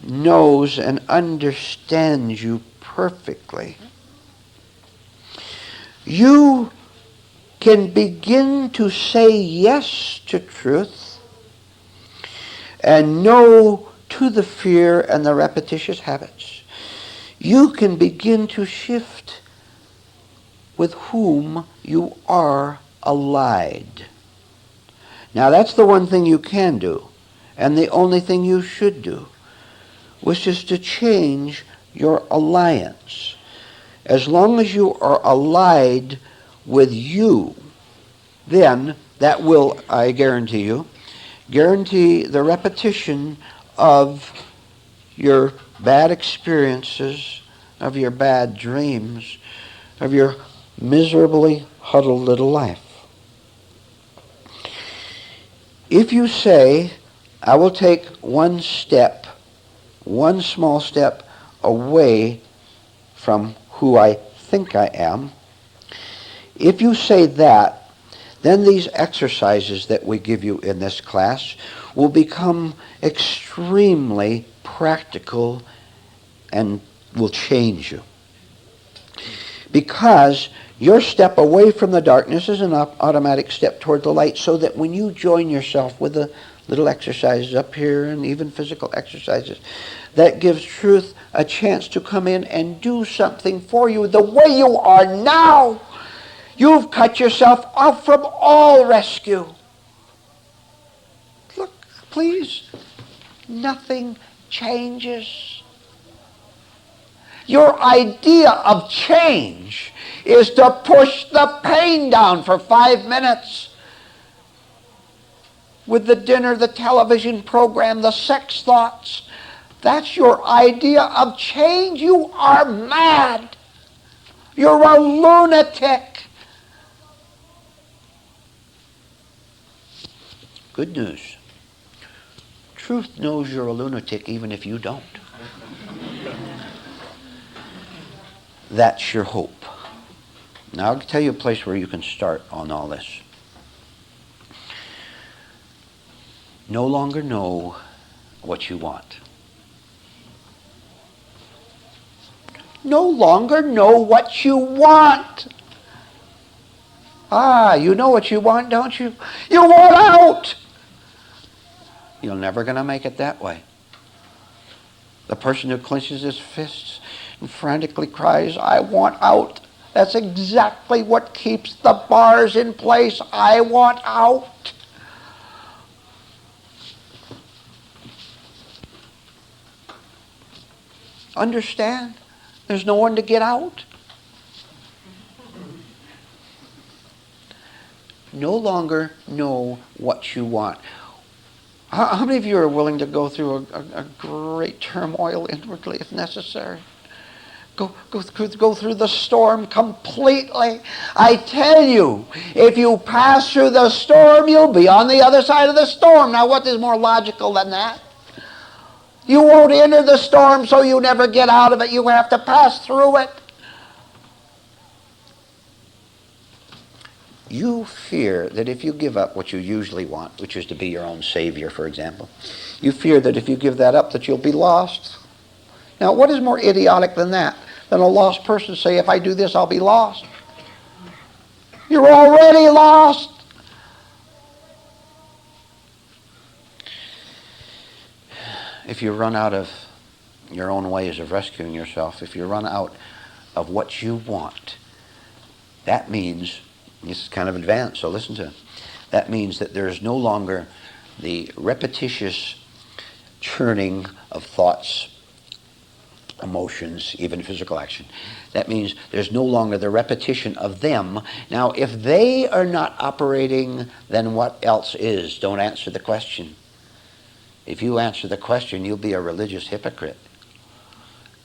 knows and understands you perfectly, you can begin to say yes to truth and no to the fear and the repetitious habits, you can begin to shift with whom you are allied. Now that's the one thing you can do, and the only thing you should do, which is to change your alliance. As long as you are allied with you, then that will, I guarantee you, guarantee the repetition of your bad experiences, of your bad dreams, of your miserably huddled little life. If you say, I will take one step, one small step away from who I think I am, if you say that, then these exercises that we give you in this class will become extremely practical and will change you. Because your step away from the darkness is an automatic step toward the light, so that when you join yourself with the little exercises up here and even physical exercises, that gives truth a chance to come in and do something for you the way you are now. You've cut yourself off from all rescue. Look, please, nothing changes. Your idea of change is to push the pain down for 5 minutes. With the dinner, the television program, the sex thoughts. That's your idea of change. You are mad. You're a lunatic. Good news. Truth knows you're a lunatic even if you don't. That's your hope. Now I'll tell you a place where you can start on all this. No longer know what you want. No longer know what you want. You know what you want, don't you? You want out. You're never going to make it that way. The person who clenches his fists and frantically cries, I want out. That's exactly what keeps the bars in place. I want out. Understand? There's no one to get out. No longer know what you want. How many of you are willing to go through a great turmoil inwardly if necessary? Go through the storm completely. I tell you, if you pass through the storm, you'll be on the other side of the storm. Now, what is more logical than that? You won't enter the storm, so you never get out of it. You have to pass through it. You fear that if you give up what you usually want, which is to be your own savior, for example, you fear that if you give that up, that you'll be lost. Now, what is more idiotic than that? Than a lost person say, if I do this, I'll be lost. You're already lost. If you run out of your own ways of rescuing yourself, if you run out of what you want, that means, this is kind of advanced, so listen to it. That means that there is no longer the repetitious churning of thoughts, emotions, even physical action. That means there's no longer the repetition of them. Now, if they are not operating, then what else is? Don't answer the question. If you answer the question, you'll be a religious hypocrite.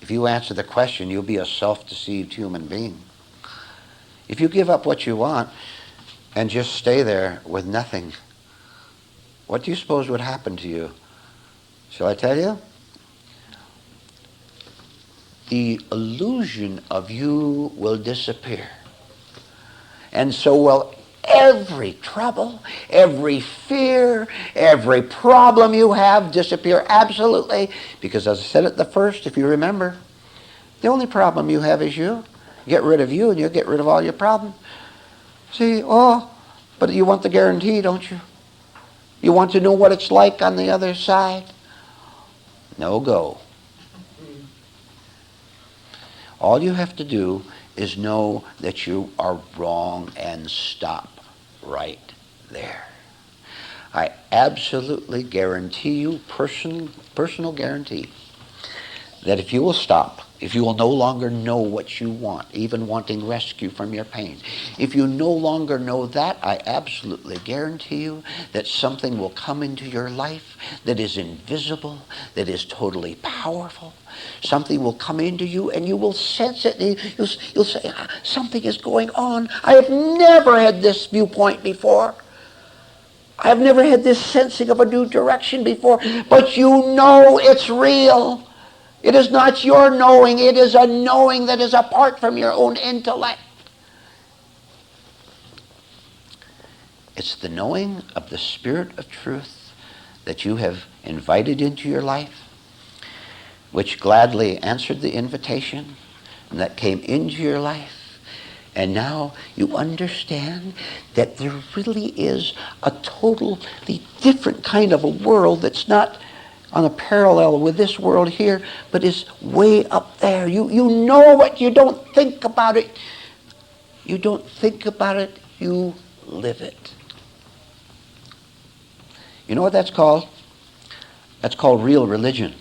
If you answer the question, you'll be a self-deceived human being. If you give up what you want and just stay there with nothing, what do you suppose would happen to you? Shall I tell you? The illusion of you will disappear. And so will every trouble, every fear, every problem you have disappear absolutely. Because as I said at the first, if you remember, the only problem you have is you. Get rid of you and you'll get rid of all your problems. See, but you want the guarantee, don't you? You want to know what it's like on the other side. No go. All you have to do is know that you are wrong and stop right there. I absolutely guarantee you, personal guarantee, that if you will stop, if you will no longer know what you want, even wanting rescue from your pain, if you no longer know that, I absolutely guarantee you that something will come into your life that is invisible, that is totally powerful. Something will come into you and you will sense it. And you'll say, something is going on. I have never had this viewpoint before. I have never had this sensing of a new direction before. But you know it's real. It is not your knowing. It is a knowing that is apart from your own intellect. It's the knowing of the Spirit of truth that you have invited into your life, which gladly answered the invitation, and that came into your life. And now you understand that there really is a totally different kind of a world that's not on a parallel with this world here, but is way up there. You know it. You don't think about it. You don't think about it. You live it. You know what that's called? That's called real religion.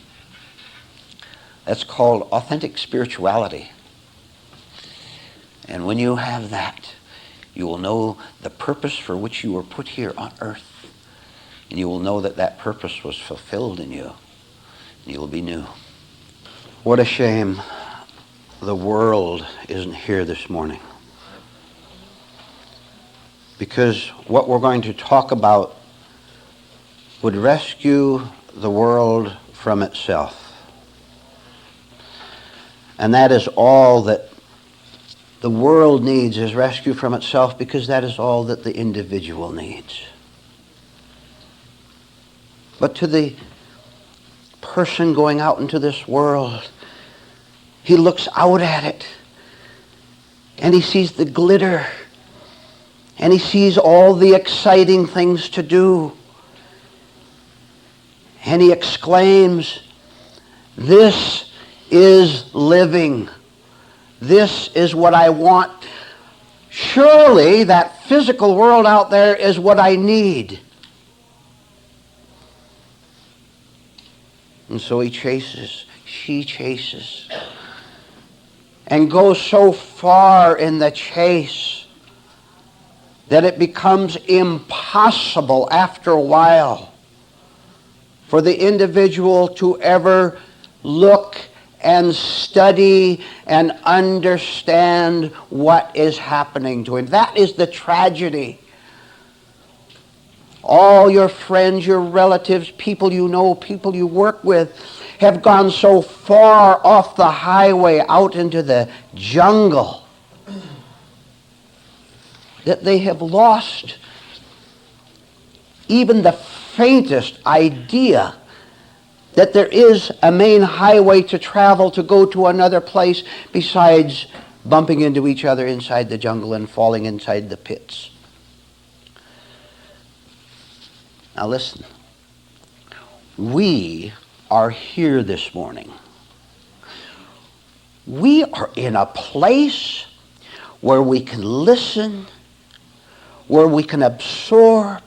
That's called authentic spirituality. And when you have that, you will know the purpose for which you were put here on earth. And you will know that that purpose was fulfilled in you. And you will be new. What a shame the world isn't here this morning. Because what we're going to talk about would rescue the world from itself. And that is all that the world needs, is rescue from itself, because that is all that the individual needs. But to the person going out into this world, he looks out at it and he sees the glitter and he sees all the exciting things to do. And he exclaims, "This is living. This is what I want. Surely that physical world out there is what I need." And so she chases, and goes so far in the chase that it becomes impossible after a while for the individual to ever look and study and understand what is happening to him. That is the tragedy. All your friends, your relatives, people you know, people you work with, have gone so far off the highway out into the jungle that they have lost even the faintest idea that there is a main highway to travel to go to another place besides bumping into each other inside the jungle and falling inside the pits. Now listen, we are here this morning. We are in a place where we can listen, where we can absorb,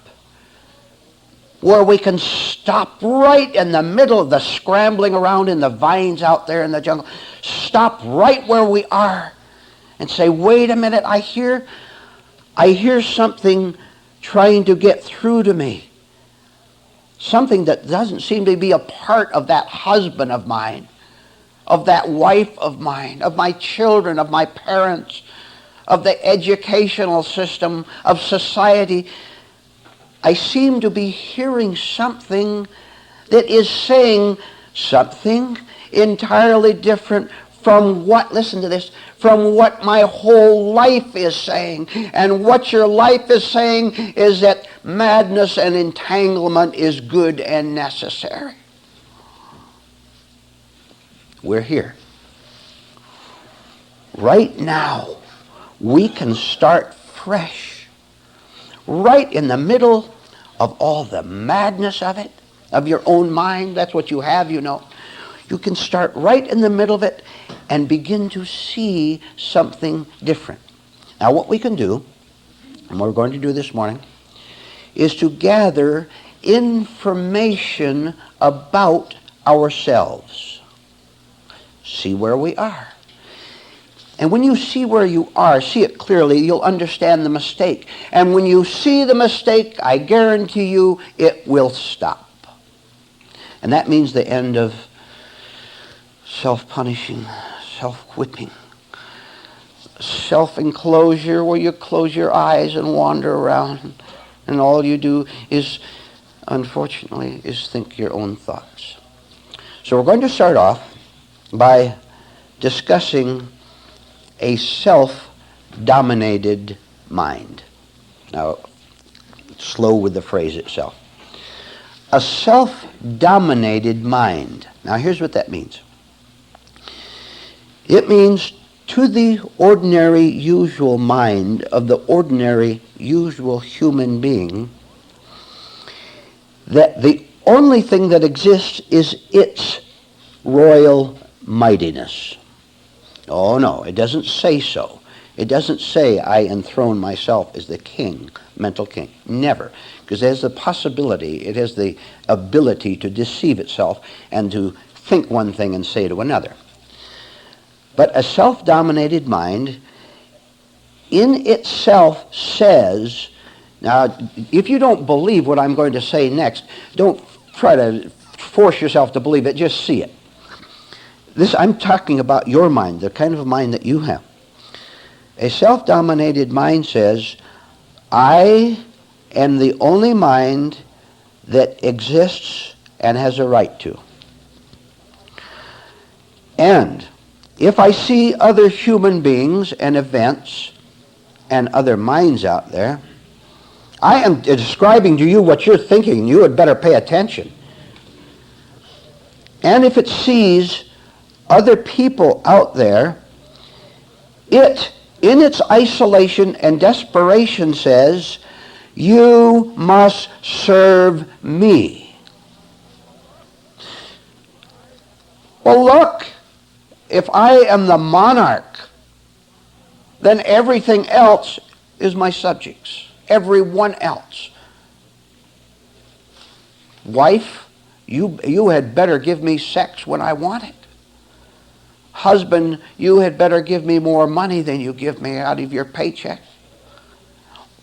where we can stop right in the middle of the scrambling around in the vines out there in the jungle. Stop right where we are and say, wait a minute, I hear something trying to get through to me. Something that doesn't seem to be a part of that husband of mine, of that wife of mine, of my children, of my parents, of the educational system, of society. I seem to be hearing something that is saying something entirely different from what, listen to this, from what my whole life is saying. And what your life is saying is that madness and entanglement is good and necessary. We're here. Right now, we can start fresh. Right in the middle of all the madness of it, of your own mind. That's what you have, you know. You can start right in the middle of it and begin to see something different. Now what we can do, and what we're going to do this morning, is to gather information about ourselves. See where we are. And when you see where you are, see it clearly, you'll understand the mistake. And when you see the mistake, I guarantee you it will stop. And that means the end of self-punishing, self-whipping, self-enclosure where you close your eyes and wander around and all you do is, unfortunately, is think your own thoughts. So we're going to start off by discussing a self-dominated mind. Now, slow with the phrase itself. A self-dominated mind. Now, here's what that means. It means to the ordinary, usual mind of the ordinary, usual human being, that the only thing that exists is its royal mightiness. Oh no, it doesn't say so. It doesn't say I enthrone myself as the king, mental king. Never. Because it has the possibility, it has the ability to deceive itself and to think one thing and say to another. But a self-dominated mind in itself says, now if you don't believe what I'm going to say next, don't try to force yourself to believe it, just see it. I'm talking about your mind, the kind of mind that you have. A self-dominated mind says, I am the only mind that exists and has a right to. And if I see other human beings and events and other minds out there, I am describing to you what you're thinking. You had better pay attention. And if it sees other people out there, it, in its isolation and desperation, says, you must serve me. Well, look, if I am the monarch, then everything else is my subjects. Everyone else. Wife, you had better give me sex when I want it. Husband, you had better give me more money than you give me out of your paycheck.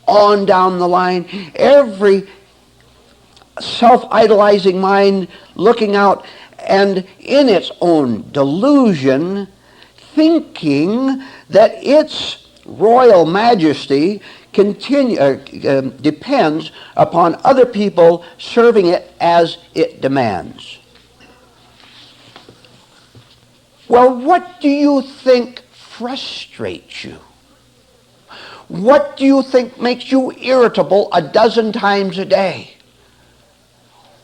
On down the line, every self-idolizing mind looking out and in its own delusion, thinking that its royal majesty depends upon other people serving it as it demands. Well, what do you think frustrates you? What do you think makes you irritable a dozen times a day?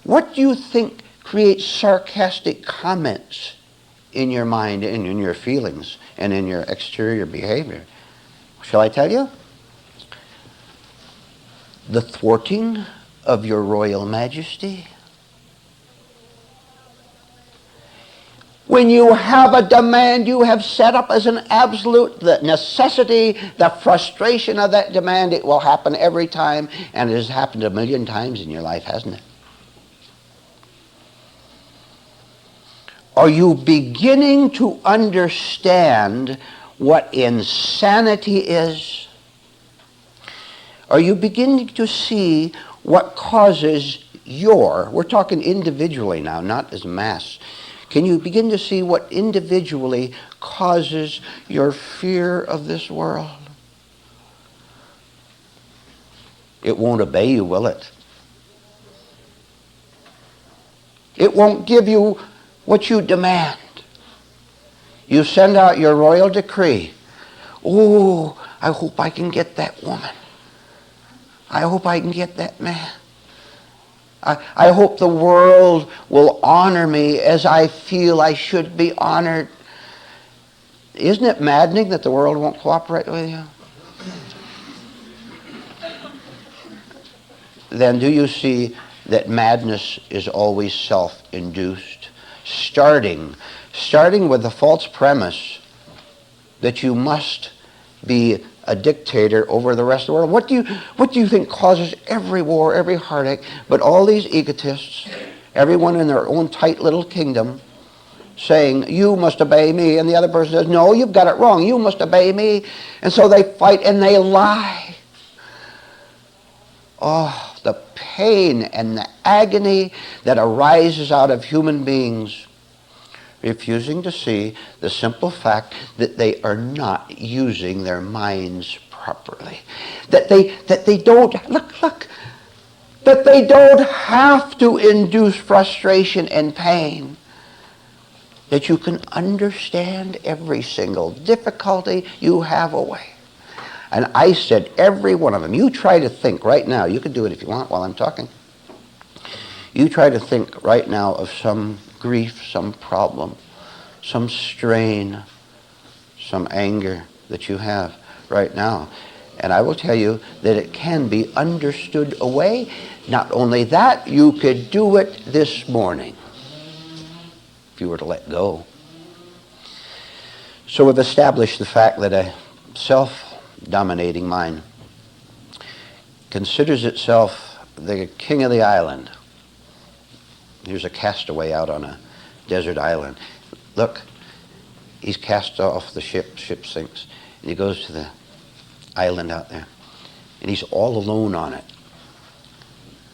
What do you think creates sarcastic comments in your mind and in your feelings and in your exterior behavior? Shall I tell you? The thwarting of your royal majesty. When you have a demand you have set up as an absolute, the necessity, the frustration of that demand, it will happen every time, and it has happened a million times in your life, hasn't it? Are you beginning to understand what insanity is? Are you beginning to see what causes we're talking individually now, not as mass. Can you begin to see what individually causes your fear of this world? It won't obey you, will it? It won't give you what you demand. You send out your royal decree. Oh, I hope I can get that woman. I hope I can get that man. I hope the world will honor me as I feel I should be honored. Isn't it maddening that the world won't cooperate with you? Then do you see that madness is always self-induced? starting with the false premise that you must be a dictator over the rest of the world. What do you think causes every war, every heartache, but all these egotists, everyone in their own tight little kingdom, saying, you must obey me, and the other person says, no, you've got it wrong, you must obey me. And so they fight and they lie. Oh, the pain and the agony that arises out of human beings refusing to see the simple fact that they are not using their minds properly. That they don't, that they don't have to induce frustration and pain. That you can understand every single difficulty you have away. And I said, every one of them, you try to think right now, you can do it if you want while I'm talking. You try to think right now of some grief, some problem, some strain, some anger that you have right now. And I will tell you that it can be understood away. Not only that, you could do it this morning if you were to let go. So we've established the fact that a self-dominating mind considers itself the king of the island. Here's a castaway out on a desert island. Look, he's cast off the ship sinks, and he goes to the island out there, and he's all alone on it.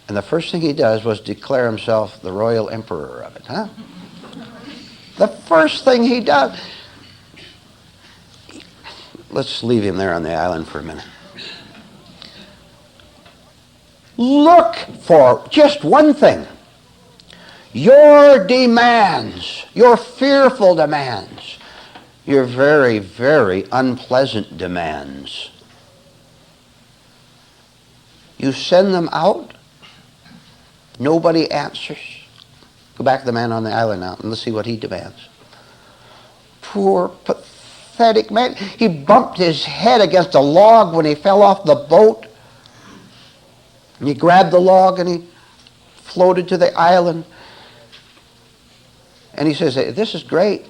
And the first thing he does was declare himself the royal emperor of it, huh? The first thing he does. Let's leave him there on the island for a minute. Look for just one thing. Your demands, your fearful demands, your very, very unpleasant demands. You send them out, nobody answers. Go back to the man on the island now and let's see what he demands. Poor, pathetic man. He bumped his head against a log when he fell off the boat. And he grabbed the log and he floated to the island. And he says, this is great.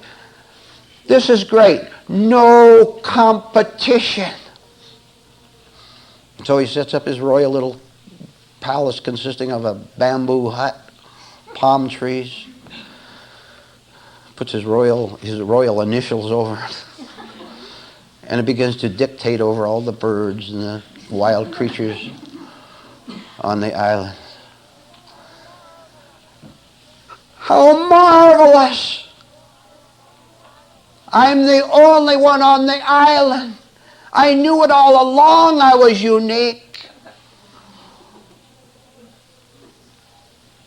This is great. No competition. So he sets up his royal little palace consisting of a bamboo hut, palm trees, puts his royal initials over it, and it begins to dictate over all the birds and the wild creatures on the island. How marvelous! I'm the only one on the island. I knew it all along. I was unique.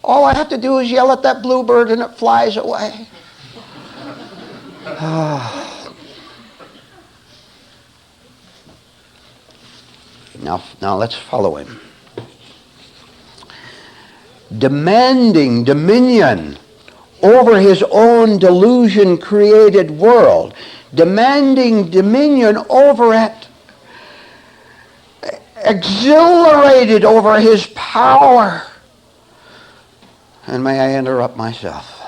All I have to do is yell at that bluebird and it flies away. Now let's follow him. Demanding dominion over his own delusion-created world, demanding dominion over it, exhilarated over his power. And may I interrupt myself?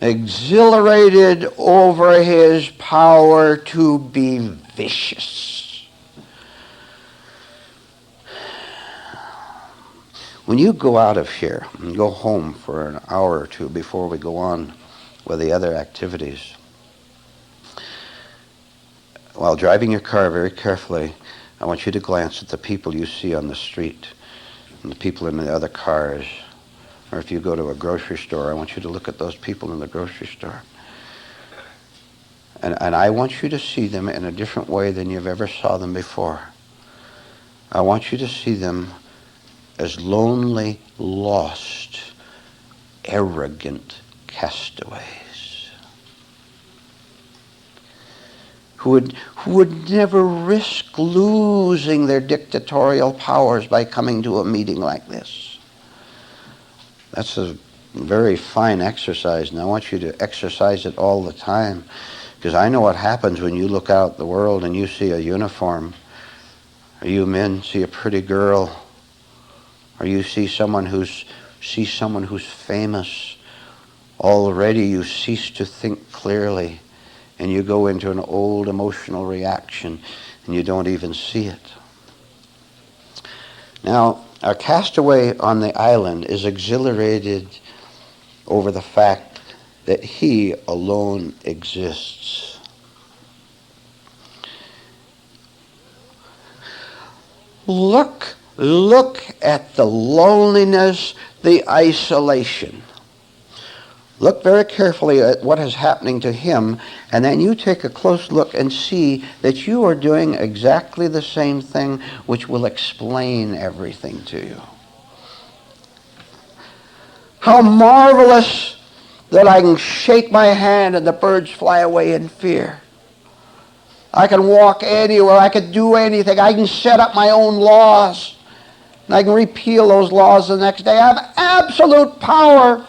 Exhilarated over his power to be vicious. When you go out of here and go home for an hour or two before we go on with the other activities, while driving your car very carefully, I want you to glance at the people you see on the street and the people in the other cars. Or if you go to a grocery store, I want you to look at those people in the grocery store. And I want you to see them in a different way than you've ever saw them before. I want you to see them as lonely, lost, arrogant castaways who would never risk losing their dictatorial powers by coming to a meeting like this. That's a very fine exercise, and I want you to exercise it all the time, because I know what happens when you look out the world and you see a uniform, or you men see a pretty girl, or you see someone who's see someone who's famous, already you cease to think clearly, and you go into an old emotional reaction, and you don't even see it. Now, our castaway on the island is exhilarated over the fact that he alone exists. Look at the loneliness, the isolation. Look very carefully at what is happening to him, and then you take a close look and see that you are doing exactly the same thing, which will explain everything to you. How marvelous that I can shake my hand and the birds fly away in fear. I can walk anywhere. I can do anything. I can set up my own laws. And I can repeal those laws the next day. I have absolute power.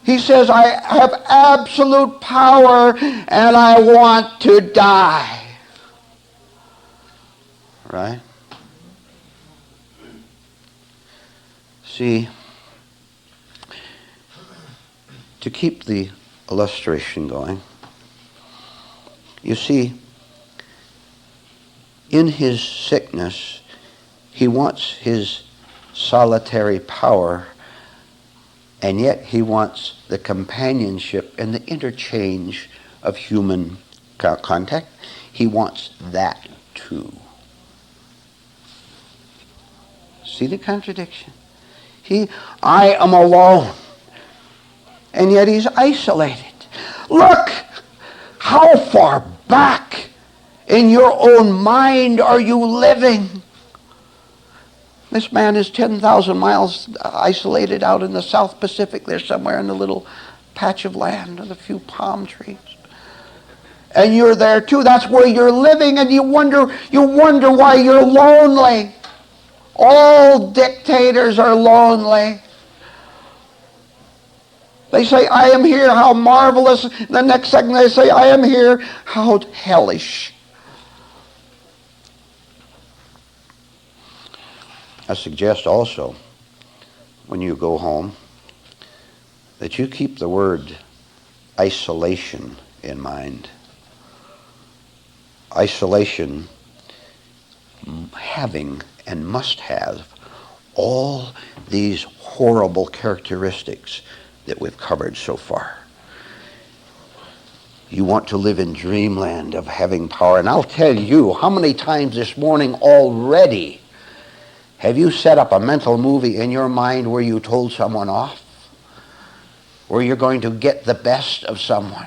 He says, I have absolute power and I want to die. Right? See, to keep the illustration going, you see, in his sickness, he wants his solitary power, and yet he wants the companionship and the interchange of human contact. He wants that too. See the contradiction? I am alone, and yet he's isolated. Look, how far back in your own mind are you living? This man is 10,000 miles isolated out in the South Pacific. There somewhere in a little patch of land with a few palm trees. And you're there too. That's where you're living, and you wonder why you're lonely. All dictators are lonely. They say, I am here, how marvelous. The next second they say, I am here, how hellish. I suggest also, when you go home, that you keep the word isolation in mind. Isolation having and must have all these horrible characteristics that we've covered so far. You want to live in dreamland of having power. And I'll tell you, how many times this morning already have you set up a mental movie in your mind where you told someone off? Where you're going to get the best of someone?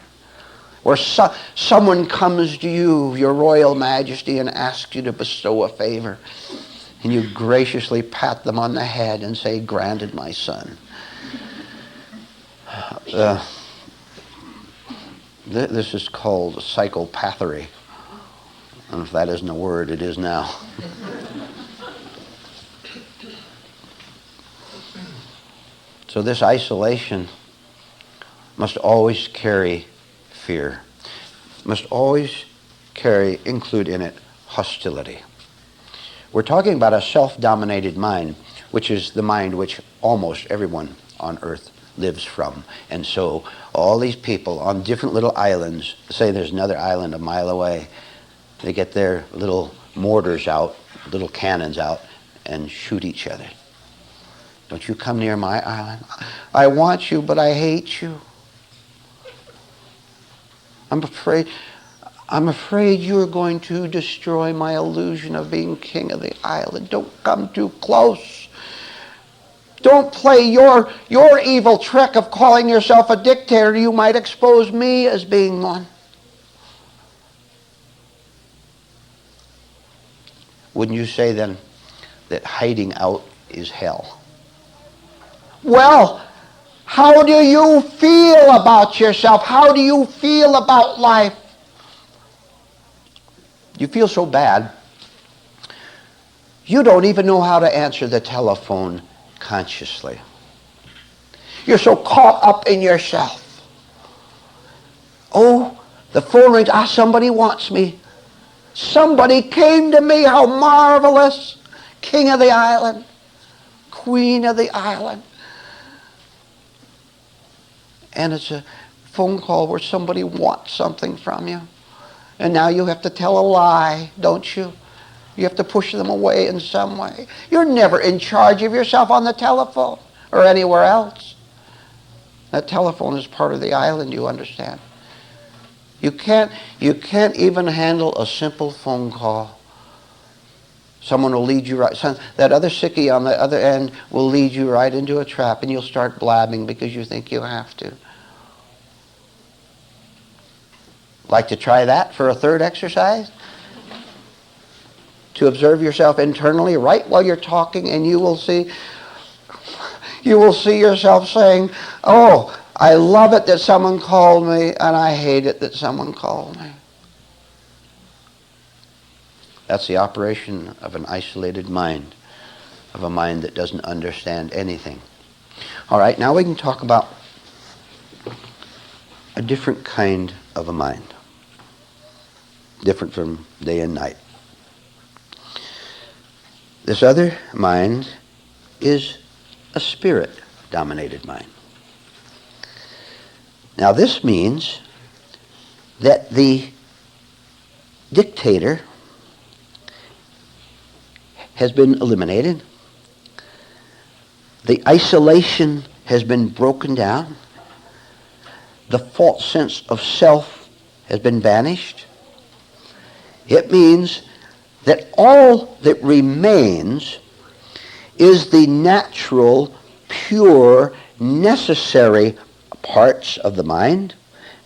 Where someone comes to you, your royal majesty, and asks you to bestow a favor. And you graciously pat them on the head and say, granted, my son. This is called psychopathery. And if that isn't a word, it is now. So this isolation must always carry fear. Must always include in it hostility. We're talking about a self-dominated mind, which is the mind which almost everyone on earth lives from. And so all these people on different little islands, say there's another island a mile away, they get their little mortars out, little cannons out, and shoot each other. Don't you come near my island. I want you, but I hate you. I'm afraid you're going to destroy my illusion of being king of the island. Don't come too close. Don't play your evil trick of calling yourself a dictator. You might expose me as being one. Wouldn't you say then that hiding out is hell? Well, how do you feel about yourself? How do you feel about life? You feel so bad, you don't even know how to answer the telephone consciously. You're so caught up in yourself. Oh, the phone rings. Somebody wants me. Somebody came to me. How marvelous. King of the island. queen of the island. And it's a phone call where somebody wants something from you. And now you have to tell a lie, don't you? You have to push them away in some way. You're never in charge of yourself on the telephone or anywhere else. That telephone is part of the island, you understand. You can't even handle a simple phone call. Someone will lead you right. That other sickie on the other end will lead you right into a trap, and you'll start blabbing because you think you have to. Like to try that for a third exercise? To observe yourself internally right while you're talking, and you will see yourself saying, oh, I love it that someone called me, and I hate it that someone called me. That's the operation of an isolated mind, of a mind that doesn't understand anything. All right, now we can talk about a different kind of a mind, different from day and night. This other mind is a spirit-dominated mind. Now this means that the dictator has been eliminated. The isolation has been broken down. The false sense of self has been banished. It means that all that remains is the natural, pure, necessary parts of the mind,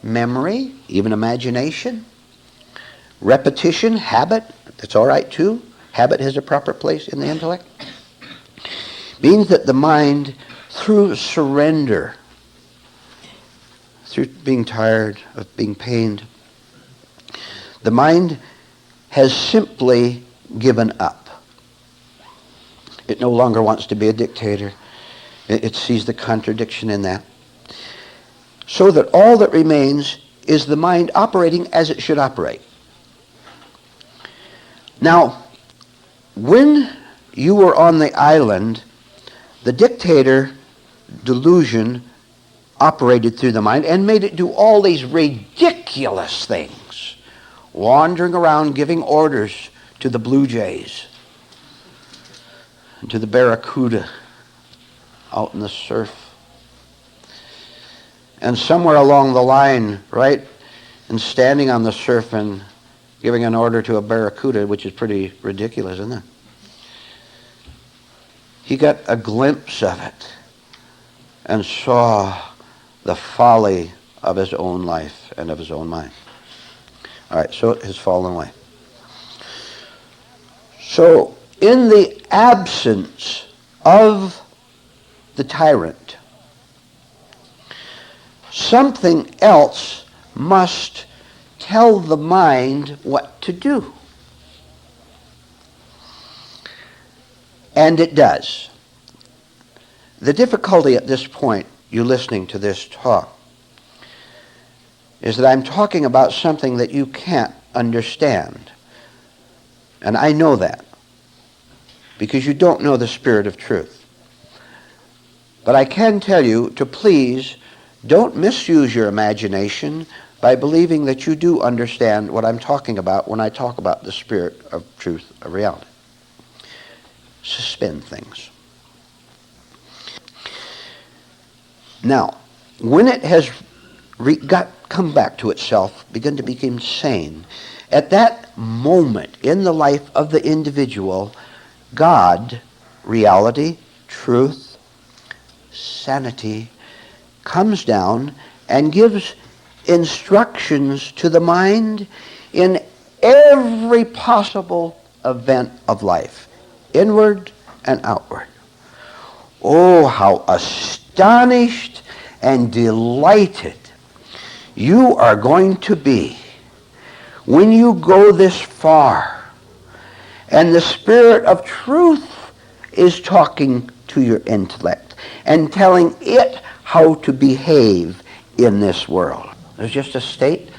memory, even imagination, repetition, habit. That's all right too. Habit has a proper place in the intellect. Means that the mind, through surrender, through being tired of being pained, the mind has simply given up. It no longer wants to be a dictator. It sees the contradiction in that. So that all that remains is the mind operating as it should operate. Now, when you were on the island, the dictator delusion operated through the mind and made it do all these ridiculous things. Wandering around giving orders to the blue jays and to the barracuda out in the surf. And somewhere along the line, right, and standing on the surf and giving an order to a barracuda, which is pretty ridiculous, isn't it? He got a glimpse of it and saw the folly of his own life and of his own mind. All right, so it has fallen away. So, in the absence of the tyrant, something else must tell the mind what to do. And it does. The difficulty at this point, you listening to this talk, is that I'm talking about something that you can't understand. And I know that, because you don't know the spirit of truth. But I can tell you to please don't misuse your imagination by believing that you do understand what I'm talking about when I talk about the spirit of truth, of reality. Suspend things. Now, when it has come back to itself, begun to become sane, at that moment in the life of the individual, God, reality, truth, sanity, comes down and gives instructions to the mind in every possible event of life, inward and outward. Oh, how astonished and delighted you are going to be when you go this far and the spirit of truth is talking to your intellect and telling it how to behave in this world. There's just a state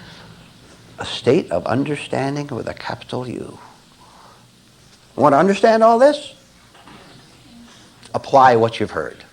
of understanding with a capital U. Want to understand all this? apply what you've heard.